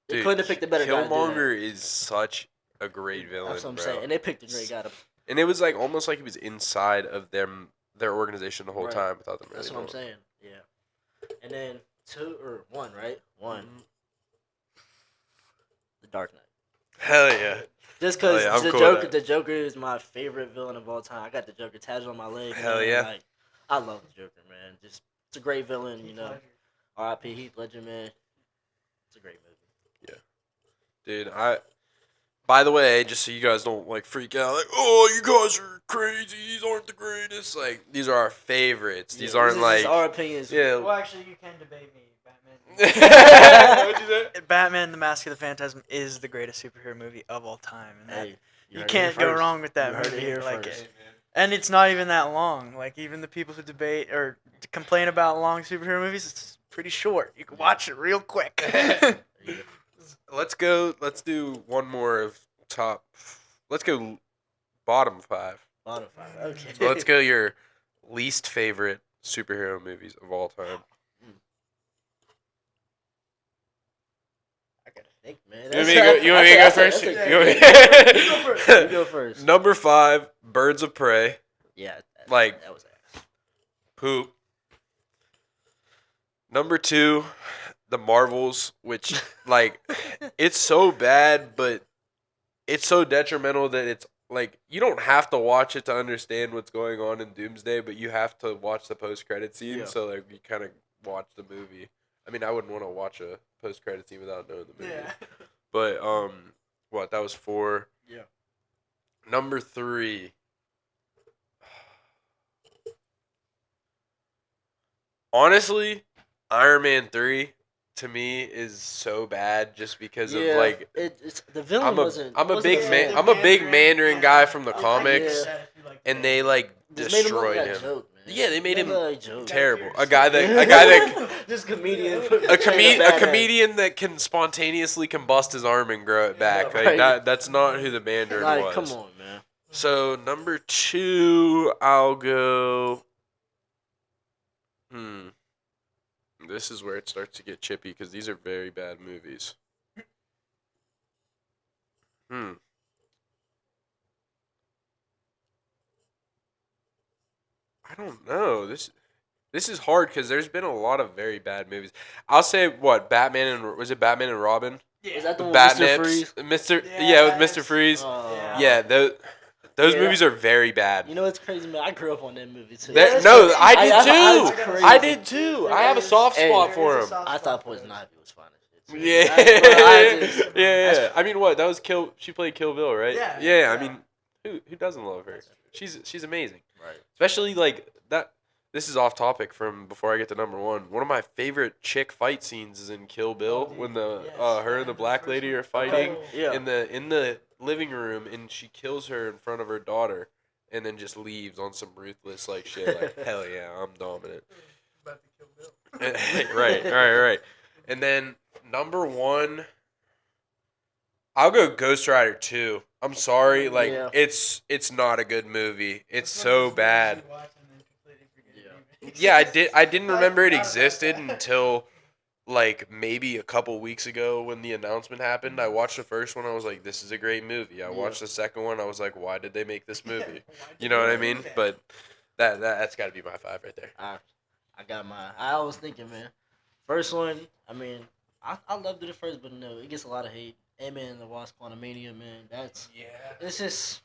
They Dude, couldn't have picked a better guy to do Killmonger is such a great that. villain, That's what I'm bro. saying, and they picked a great guy to. And it was like almost like he was inside of their organization the whole Right. time without them really That's what I'm knowing. saying. Yeah. And then 2 or 1, right? 1. Mhm. The Dark Knight. Hell yeah. Just because yeah, I'm cool with that. the Joker is my favorite villain of all time. I got the Joker tattooed on my leg. Hell man. yeah. Like, I love the Joker, man. Just it's a great villain, you know. R.I.P. Heath Ledger, man. It's a great movie. Dude, by the way, just so you guys don't like freak out, like, oh, you guys are crazy. These aren't the greatest. Like, these are our favorites. These Yeah, aren't this is like, just our opinions. yeah. Well, actually, you can debate me, Batman. What'd you say? Batman: The Mask of the Phantasm is the greatest superhero movie of all time, and that, Hey, you heard it can't here go first. wrong with that You heard it movie. here Like, first. and it's not even that long. Like, even the people who debate or complain about long superhero movies, it's pretty short. You can watch it real quick. Yeah. Let's go. Let's do one more of top. Let's go bottom 5. Bottom 5. Okay. So let's go your least favorite superhero movies of all time. I gotta think, man. You want me to go first? That's You want me- You go first. You go first. Number 5, Birds of Prey. Yeah. Like- that was ass. Poop. Number 2, The Marvels, which like it's so bad, but it's so detrimental that it's like you don't have to watch it to understand what's going on in Doomsday, but you have to watch the post-credit scene. Yeah. So like you kind of watch the movie. I mean, I wouldn't want to watch a post-credit scene without knowing the movie. Yeah. But what that was 4. Yeah. Number 3. Honestly, Iron Man 3 to me is so bad just because of like it's the villain I'm a wasn't. I'm a wasn't big the man same. I'm a big Mandarin guy from the I comics, get that if you like and they like Just made him look destroyed like a him. joke, man. Yeah, they made him like a joke. terrible. A guy that Just comedian. a comedian that can spontaneously combust his arm and grow it back. Yeah, Like right. that's not who the Mandarin Like, was. come on, man. So number 2, I'll go. This is where it starts to get chippy because these are very bad movies. I don't know. This is hard because there's been a lot of very bad movies. I'll say what was it Batman and Robin? Was that the With one with Mr. Batnips, Freeze? With Mr. Yes. Freeze. Oh. Yeah, those Yeah. movies are very bad. You know what's crazy, man? I grew up on that movie too. Yeah, No, I did That's too. crazy. I did too. I have a soft Hey, spot there for him. I thought Poison Ivy was fine as shit. Yeah, I just- yeah. I mean, what? That was Kill. She played Kill Bill, right? Yeah. Yeah. I mean, who doesn't love her? She's amazing. Right. Especially like that. This is off topic from before I get to number one. One of my favorite chick fight scenes is in Kill Bill when the her and the black lady are fighting Yeah. in the living room, and she kills her in front of her daughter, and then just leaves on some ruthless like shit. Like hell yeah, I'm dominant. About to kill Bill. right. And then number one, I'll go Ghost Rider 2. I'm sorry, like Yeah. it's not a good movie. It's so bad. Yeah, I didn't remember it existed until like maybe a couple weeks ago when the announcement happened. I watched the first one, I was like, this is a great movie. I watched the second one, I was like, why did they make this movie? You know what I mean? But that's got to be my 5 right there. I got mine. I was thinking, man. First one, I mean, I loved it at first, but no, it gets a lot of hate. Ant-Man and the Wasp: Quantumania, man. It's just.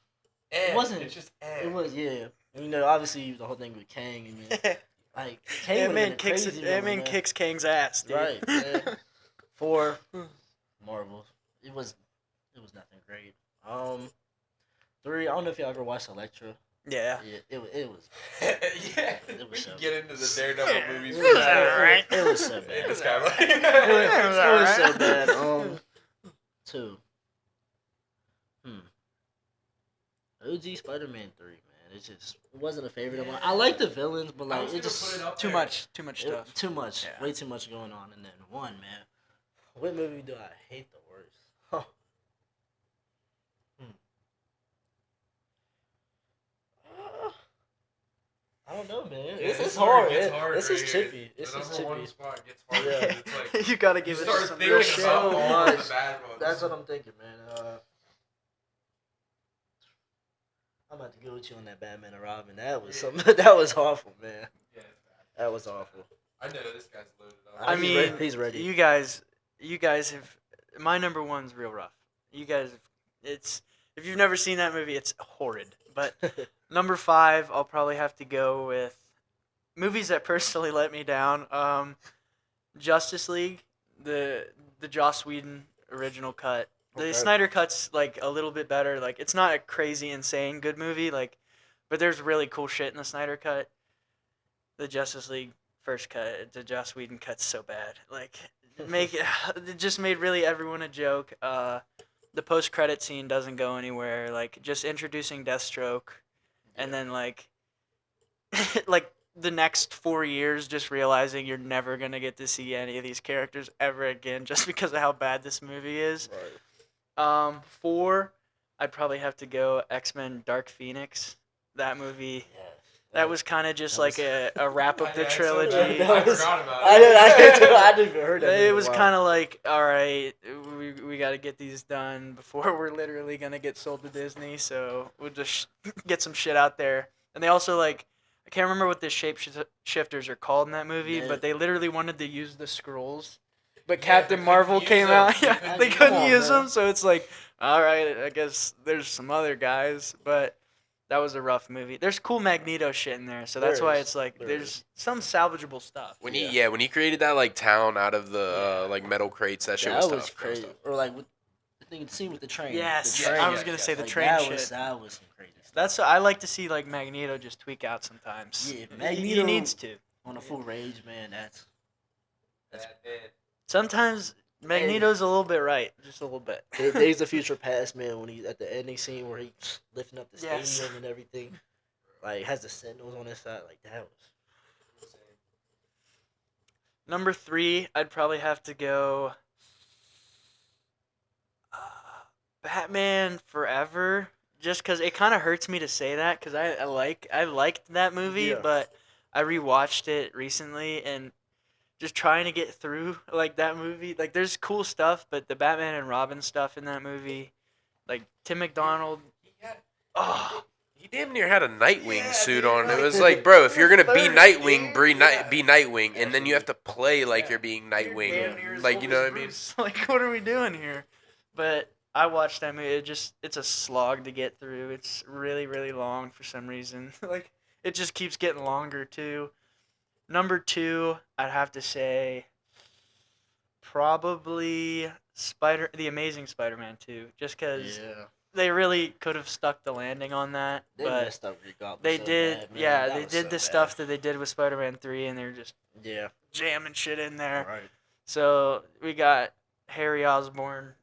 It wasn't. It was, yeah. And, you know, obviously the whole thing with Kang, and man, like Kang Ant-Man kicks Kang's ass, dude. Right, man. 4, Marvel. It was nothing great. 3, I don't know if y'all ever watched Elektra. Yeah. Yeah, it was. Yeah, It was so get into the Daredevil movies. It was alright. It was so bad. This guy, like, It was so bad. 2. OG Spider-Man 3, man. It wasn't a favorite of mine. I like the villains, but like it just Too much stuff. too much, Yeah. way too much going on. And then 1, man. What movie do I hate the worst? Huh. I don't know, man. Yeah, It's hard. right This is here. chippy. This The is number one chippy. spot gets harder. Yeah. It's like, You gotta you give it start some thinking There's about so all the much. bad ones. That's what I'm thinking, man. I'm about to go with you on that Batman and Robin. That was something. That was awful, man. Yeah, That was awful. I know this guy's loaded up. I He's mean, ready. He's ready. You guys have. My number one's real rough. You guys, it's if you've never seen that movie, it's horrid. But number 5, I'll probably have to go with movies that personally let me down. Justice League, the Joss Whedon original cut. The Okay. Snyder cut's like a little bit better. Like it's not a crazy, insane good movie. Like, but there's really cool shit in the Snyder cut. The Justice League first cut, the Joss Whedon cut's so bad. Like, it just made really everyone a joke. The post credit scene doesn't go anywhere. Like, just introducing Deathstroke, and then like, like the next 4 years, just realizing you're never gonna get to see any of these characters ever again, just because of how bad this movie is. Right. 4, I'd probably have to go X-Men Dark Phoenix. That movie. Yes. That was kind of just that like was- a wrap of the Yeah, trilogy. I I forgot about I didn't even heard that. movie in It a was while. kind of like, all right, we got to get these done before we're literally gonna get sold to Disney. So we'll just get some shit out there. And they also like, I can't remember what the shapeshifters are called in that movie, Yeah. but they literally wanted to use the scrolls. But Yeah, Captain they Marvel couldn't came use out. them. Yeah, They they couldn't couldn't use use them. them, so it's like, all right, I guess there's some other guys, but that was a rough movie. There's cool Magneto shit in there, so that's There why is. it's like There there's some salvageable stuff. When Yeah. he created that like town out of the like metal crates, that shit That was was tough. That was case. tough. Or like with the thing, the scene with the train. Yes, the train. I was yes, gonna yes. say the Like, train that shit. was that was some crazy stuff. That's I like to see like Magneto just tweak out sometimes. Yeah, He Magneto- needs to. on a full rage, man. That's Sometimes Magneto's a little bit right, just a little bit. Days of Future Past, man. When he at the ending scene where he's lifting up the stadium Yes. and everything, like has the Sentinels on his side, like that was. Number 3, I'd probably have to go Batman Forever, just because it kind of hurts me to say that because I liked that movie, Yeah. but I rewatched it recently and just trying to get through like that movie. Like there's cool stuff, but the Batman and Robin stuff in that movie, like Tim McDonald. Oh, He He damn near had a Nightwing Yeah, suit dude, on. It like- was like, bro, if you're gonna be Third Nightwing, game? Yeah. be Nightwing, and then you have to play like Yeah. you're being You're Nightwing. damn near as Like, old you know as what I mean? Bruce. Like, what are we doing here? But I watched that movie. It's a slog to get through. It's really, really long for some reason. Like, it just keeps getting longer too. Number 2, I'd have to say, probably The Amazing Spider-Man 2, just because Yeah. they really could have stuck the landing on that, They but messed up Green Goblin they so did. bad, man. Yeah, That they was did so the bad. stuff that they did with Spider-Man 3, and they were just Yeah. jamming shit in there. Right. So we got Harry Osborn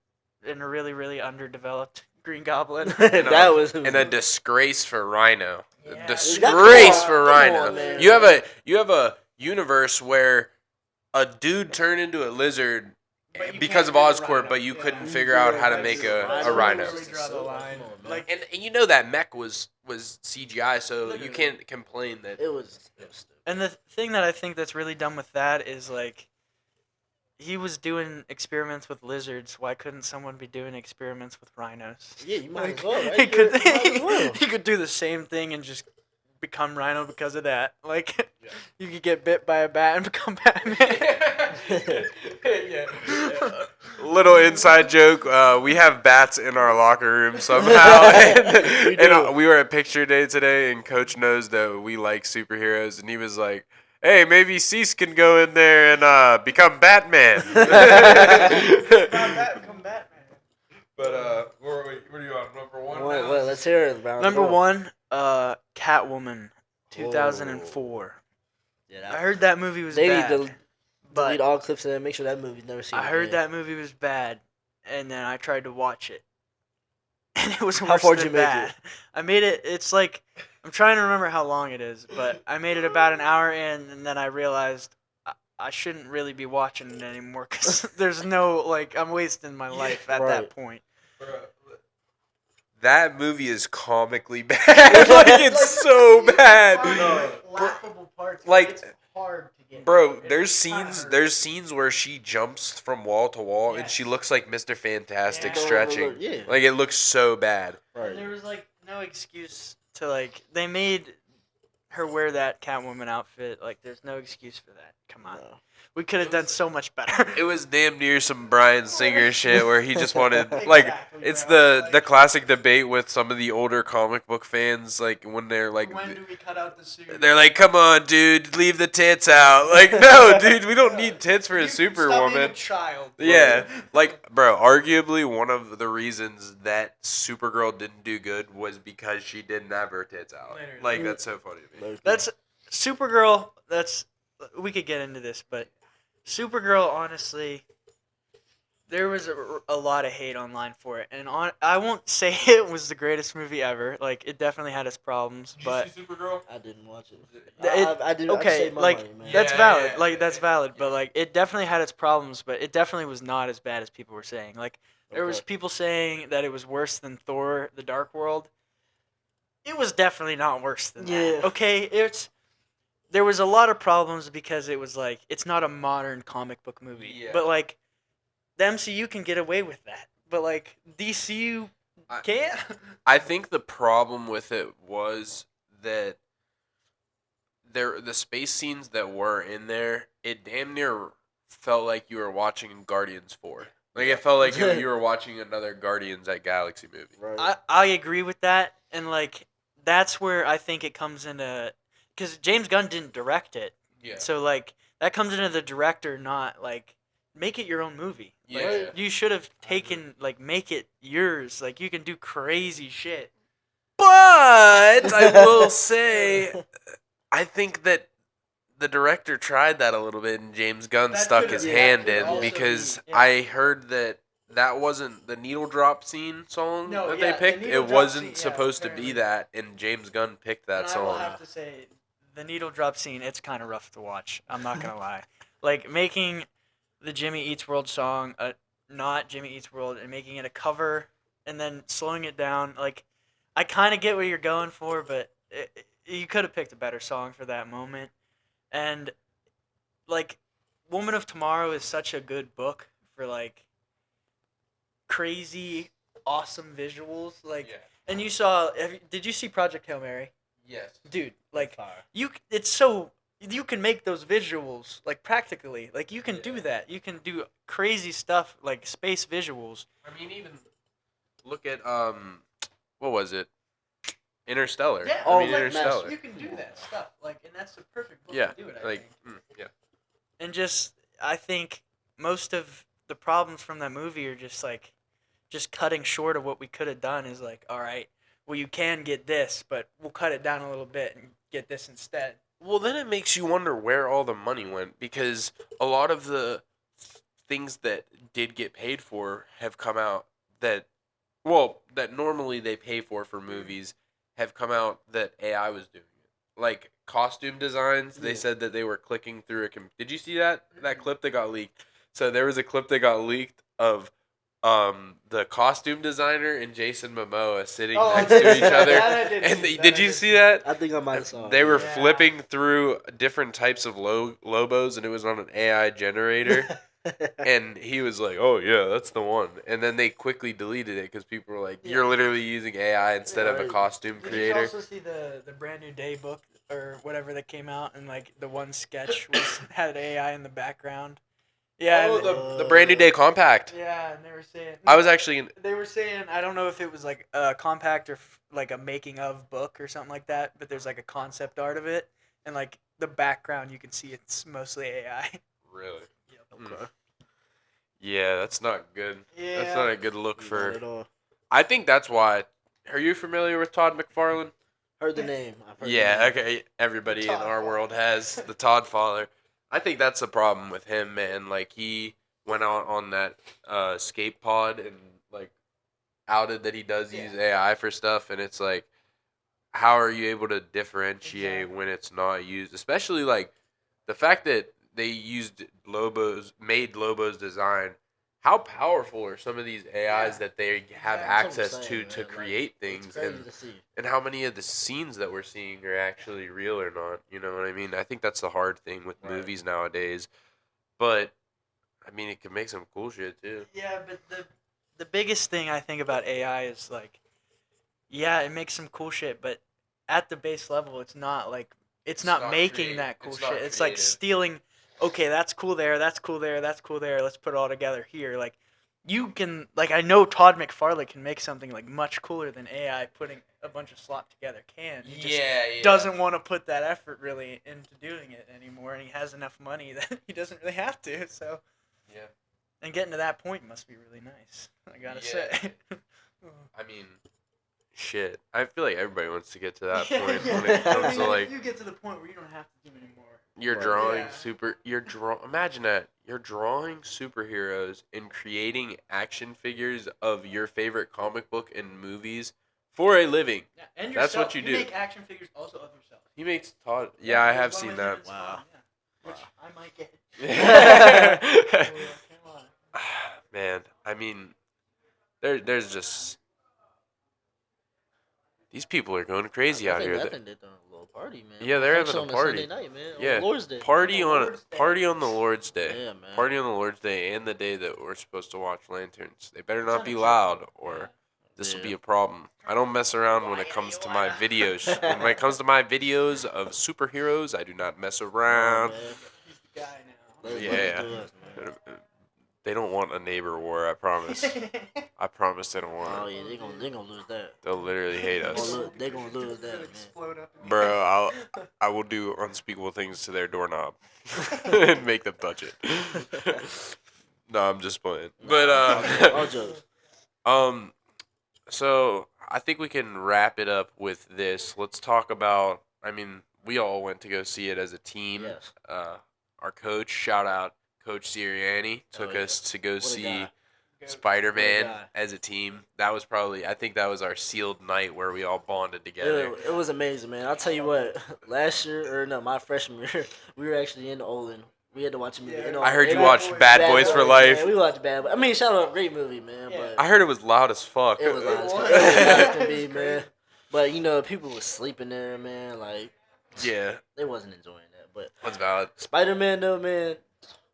in a really, really underdeveloped Green Goblin. That was And a disgrace for Rhino. Yeah. A disgrace for Rhino. man. You have a universe where a dude turned into a lizard But you because can't of make a Oscorp, rhino. but you Yeah. couldn't figure out how to make a rhino. Where we draw the line. Come on, man. Like, And you know that mech was CGI, so you Literally. can't complain that. It was stupid. and the thing that I think that's really dumb with that is like, he was doing experiments with lizards. Why couldn't someone be doing experiments with rhinos? Yeah, you might Like, as well, right? He could, You might as well. he could do the same thing and just become Rhino because of that. Like, Yeah. you could get bit by a bat and become Batman. Little inside joke: we have bats in our locker room somehow, We do. and we were at picture day today, and Coach knows that we like superheroes, and he was like, "Hey, maybe Seese can go in there and become Batman." Become Batman. But where are you on number one? Well, let's hear it. Round Number one. 1, Catwoman, 2004. Yeah, I heard that movie was They bad. need to but delete all clips of that. Make sure that movie's never seen. I heard again. that movie was bad, and then I tried to watch it, and it was How worse far did than you make bad. it? I made it. It's like, I'm trying to remember how long it is, but I made it about an hour in, and then I realized I shouldn't really be watching it anymore because there's no, like, I'm wasting my life at Right. that point. That movie is comically bad. Like, it's so bad. Laughable parts. Like, it's hard to get. Bro, It there's kinda scenes hurts. where she jumps from wall to wall and she Yes. looks like Mr. Fantastic Yeah. stretching. Yeah. Like, it looks so bad. And Right. there was like no excuse to, like, they made her wear that Catwoman outfit. Like, there's no excuse for that. Come on. No. We could have done so much better. It was damn near some Bryan Singer shit where he just wanted, like, Exactly, it's bro. the classic debate with some of the older comic book fans, like, when they're like, When do we cut out the suit? they're like, come on, dude, leave the tits out. Like, no, dude, we don't need tits for a Stop being Superwoman. a child. Yeah, like, bro, arguably one of the reasons that Supergirl didn't do good was because she didn't have her tits out. Literally. Like, that's so funny to me. That's Supergirl. We could get into this, but Supergirl, honestly, there was a lot of hate online for it, and I won't say it was the greatest movie ever. Like, it definitely had its problems, but Supergirl? I didn't watch it. It- I did. okay, I saved my like, money, man. that's Yeah, valid. yeah, Like, yeah, that's yeah, valid. But yeah. like, it definitely had its problems, but it definitely was not as bad as people were saying. Like, there was Okay. people saying that it was worse than Thor: The Dark World. It was definitely not worse than that. Yeah. Okay, there was a lot of problems because it was like, it's not a modern comic book movie. Yeah. But like, the MCU can get away with that. But like, DCU can't. I think the problem with it was that the space scenes that were in there, it damn near felt like you were watching Guardians 4. Like, it felt like you were watching another Guardians at Galaxy movie. Right. I agree with that, and like, that's where I think it comes into, because James Gunn didn't direct it, Yeah. so like, that comes into the director, not like, make it your own movie. Like, Yeah. you should have taken, like, make it yours. Like, you can do crazy shit. But I will say, I think that the director tried that a little bit, and James Gunn That stuck could've- his yeah, hand that in could also because be- yeah. I heard that wasn't the needle drop scene song No, that yeah, they the picked. needle It drop wasn't scene, yeah, supposed to apparently. be that, and James Gunn picked that And I will song. have to say, the needle drop scene, it's kind of rough to watch. I'm not gonna lie. Like, making the Jimmy Eats World song not Jimmy Eats World and making it a cover and then slowing it down. Like, I kind of get what you're going for, but you could have picked a better song for that moment. And like, Woman of Tomorrow is such a good book for like crazy, awesome visuals. Like, Yeah. And you saw? Did you see Project Hail Mary? Yes. Dude, like Fire. it's so you can make those visuals like practically. Like you can do Yeah. that. You can do crazy stuff like space visuals. I mean, even look at what was it? Interstellar. Yeah, Oh, I mean, like Interstellar. you can do that stuff. Like, and that's the perfect book Yeah, to do it. I like think. yeah. And just I think most of the problems from that movie are just cutting short of what we could have done. Is like, all right, well you can get this, but we'll cut it down a little bit and get this instead. Well, then it makes you wonder where all the money went because a lot of the things that did get paid for have come out that that normally they pay for movies have come out that AI was doing it. Like costume designs, they Yeah. said that they were clicking through Did you see that clip that got leaked? So there was a clip that got leaked of the costume designer and Jason Momoa sitting next to each other. And did you see that? I think I might have saw it. They were Yeah. flipping through different types of logos, and it was on an AI generator. And he was like, "Oh yeah, that's the one." And then they quickly deleted it because people were like, "You're Yeah. literally using AI instead of a Right. costume Did creator." you also see the Brand New Day book or whatever that came out and like the one sketch was had AI in the background? Yeah. Oh, and the Brand New Day Compact. yeah, and they were saying I was actually they were saying I don't know if it was like a compact or like a making of book or something like that, but there's like a concept art of it and like the background you can see it's mostly AI. really. Okay. Yeah, that's not good. That's Yeah. not a good look Not for. at all. I think that's why. Are you familiar with Todd McFarlane? Heard the name. I've heard Yeah, the name. okay. Everybody in Todd our Father. world has the Todd father. I think that's the problem with him, man. Like he went out on that escape pod and like outed that he does use AI for stuff, and it's like, how are you able to differentiate Exactly. when it's not used? Especially like the fact that they made Lobo's design. How powerful are some of these AIs Yeah. that they have Exactly. access That's what I'm to saying, man. create Like, things it's crazy and to see. how many of the scenes that we're seeing are actually real or not? You know what I mean? I think that's the hard thing with Right. movies nowadays. But I mean, it can make some cool shit too. Yeah, but the biggest thing I think about AI is like, yeah, it makes some cool shit, but at the base level, it's not like it's not making that cool it's not shit. It's like creative. stealing. Okay, that's cool there. That's cool there. That's cool there. Let's put it all together here. Like, you can like I know Todd McFarlane can make something like much cooler than AI putting a bunch of slop together can. He just doesn't want to put that effort really into doing it anymore, and he has enough money that he doesn't really have to. So. Yeah. And getting to that point must be really nice. I gotta say. I mean, shit. I feel like everybody wants to get to that Yeah, point yeah. when it I comes mean, to like if you get to the point where you don't have to do anymore. you're Right. drawing Yeah. Imagine that you're drawing superheroes and creating action figures of your favorite comic book and movies for a living. Yeah, and That's yourself. what you You do. make action figures also of yourself. He makes Todd. Yeah, I there's have one seen with him that. in Wow. Spawn, yeah. Which I might get. Yeah. Come on. Man, I mean, there's just these people are going crazy out here. I think they're throwing a little party, man. Yeah, they're Function having a on party. Sunday night, man. Yeah, On Lord's Day. party On on Lord's Day. party on the Lord's Day. Yeah, man. Party on the Lord's Day and the day that we're supposed to watch lanterns. They better It's not be unacceptable. loud, or Yeah. this will Yeah. be a problem. I don't mess around when it comes to my videos. When it comes to my videos of superheroes, I do not mess Oh, around. man. He's the guy now. Let Yeah. us do us, man. They don't want a neighbor war. I promise. I promise they don't want Oh it. yeah, they gonna lose that. They'll literally hate Gonna us. lose- they gonna lose that, man. Explode up in the Bro, air. I will do unspeakable things to their doorknob and make them touch it. No, I'm just playing. But all jokes. so I think we can wrap it up with this. Let's talk about. I mean, we all went to go see it as a team. Yes. Our coach, shout out Coach Sirianni, took Oh, yeah. us to go What a see guy. Spider-Man What a guy. as a team. That was probably. I think that was our sealed night where we all bonded together. It was amazing, man. I'll tell you what. Last year, or no, my freshman year, we were actually in Olin. We had to watch a movie. Yeah. I heard you Bad watched Boys. Bad Boys for Life. Man. We watched Bad Boys. I mean, shout out, great movie, man. Yeah. But I heard it was loud as fuck. it was loud as was. it was loud as can It be, was man. crazy. But you know, people was sleeping there, man. Like Yeah, they wasn't enjoying that. But that's valid. Spider-Man, though, man.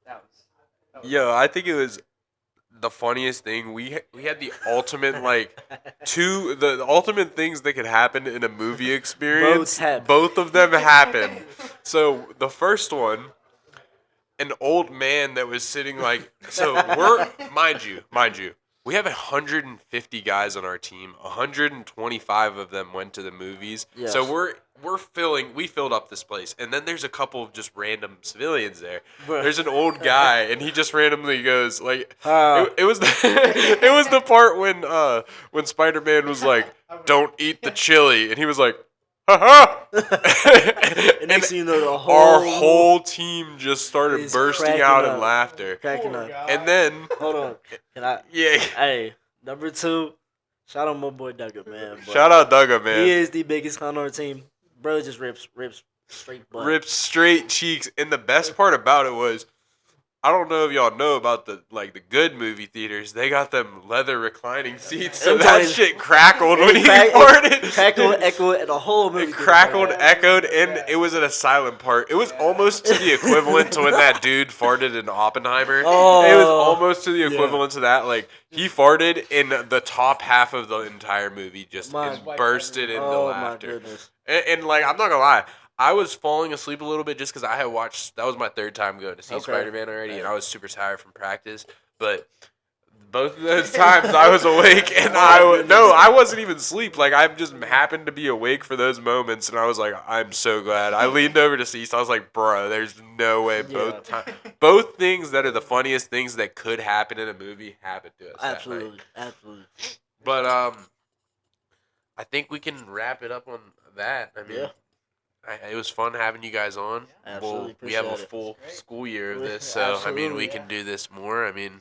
That was Yo, I think it was the funniest thing. We had the ultimate like the ultimate things that could happen in a movie experience. happened. Both of them happened. So the first one, an old man that was sitting like so we're mind you, we have 150 guys on our team. 125 of them went to the movies. Yes. So we filled up this place, and then there's a couple of just random civilians there. Bruh. There's an old guy, and he just randomly goes like, Ah. it was the it was the part when Spider-Man was like, "Don't eat the chili," and he was like, "Ha ha!" And next thing you know, Our whole team just started is bursting cracking out in up. laughter. cracking up. And then, Hold on. Can I? yeah, Hey, number 2. Shout out my boy Duggar, man. But shout out Dugga, man. He is the biggest clown on our team. Bro just rips straight butt. Ripped straight cheeks. And the best part about it was, I don't know if y'all know about the good movie theaters. They got them leather reclining seats, so I'm that telling you, shit crackled when he It farted. crackled, echoed, and the whole movie. It crackled, echoed, and it was at a silent part. It was almost to the equivalent to when that dude farted in Oppenheimer. Oh, It was almost to the yeah. equivalent to that. Like, he farted, and the top half of the entire movie just bursted into Oh my laughter. goodness. And, like, I'm not gonna lie, I was falling asleep a little bit just because I had watched. That was my third time going to see Okay. Spider-Man already, and I was super tired from practice. But both of those times I was awake, and I wasn't even asleep. Like, I just happened to be awake for those moments, and I was like, I'm so glad. I leaned over to Seese. I was like, bro, there's no way both things that are the funniest things that could happen in a movie happened to us. Absolutely. But I think we can wrap it up on that. I mean. Yeah. It was fun having you guys on. Absolutely. We have a Appreciate it. full school year of this, so I mean, we Absolutely. can do this more. I mean,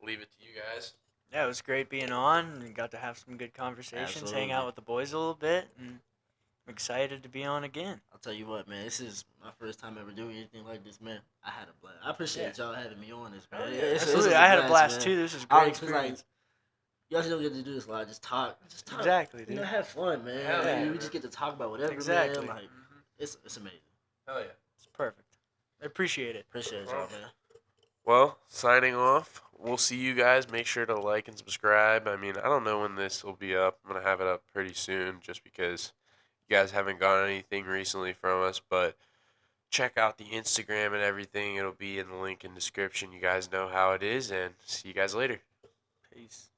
leave it to you guys. Yeah, it was great being on and got to have some good conversations, hang Absolutely. out with the boys a little bit, and I'm excited to be on again. I'll tell you what, man. This is my first time ever doing anything like this, man. I had a blast. I appreciate y'all having me on this, man. Oh, yeah, It's absolutely. a I had a blast man. too. This is a I great was just experience. You guys don't get to do this a lot. Just talk. Exactly, You know, dude. have fun, man. Hell yeah. We just get to talk about whatever, Exactly. man. Like, it's amazing. Hell yeah. It's perfect. I appreciate it. Appreciate y'all, man. Well, signing off. We'll see you guys. Make sure to like and subscribe. I mean, I don't know when this will be up. I'm gonna have it up pretty soon, just because you guys haven't gotten anything recently from us. But check out the Instagram and everything. It'll be in the link in description. You guys know how it is, and see you guys later. Peace.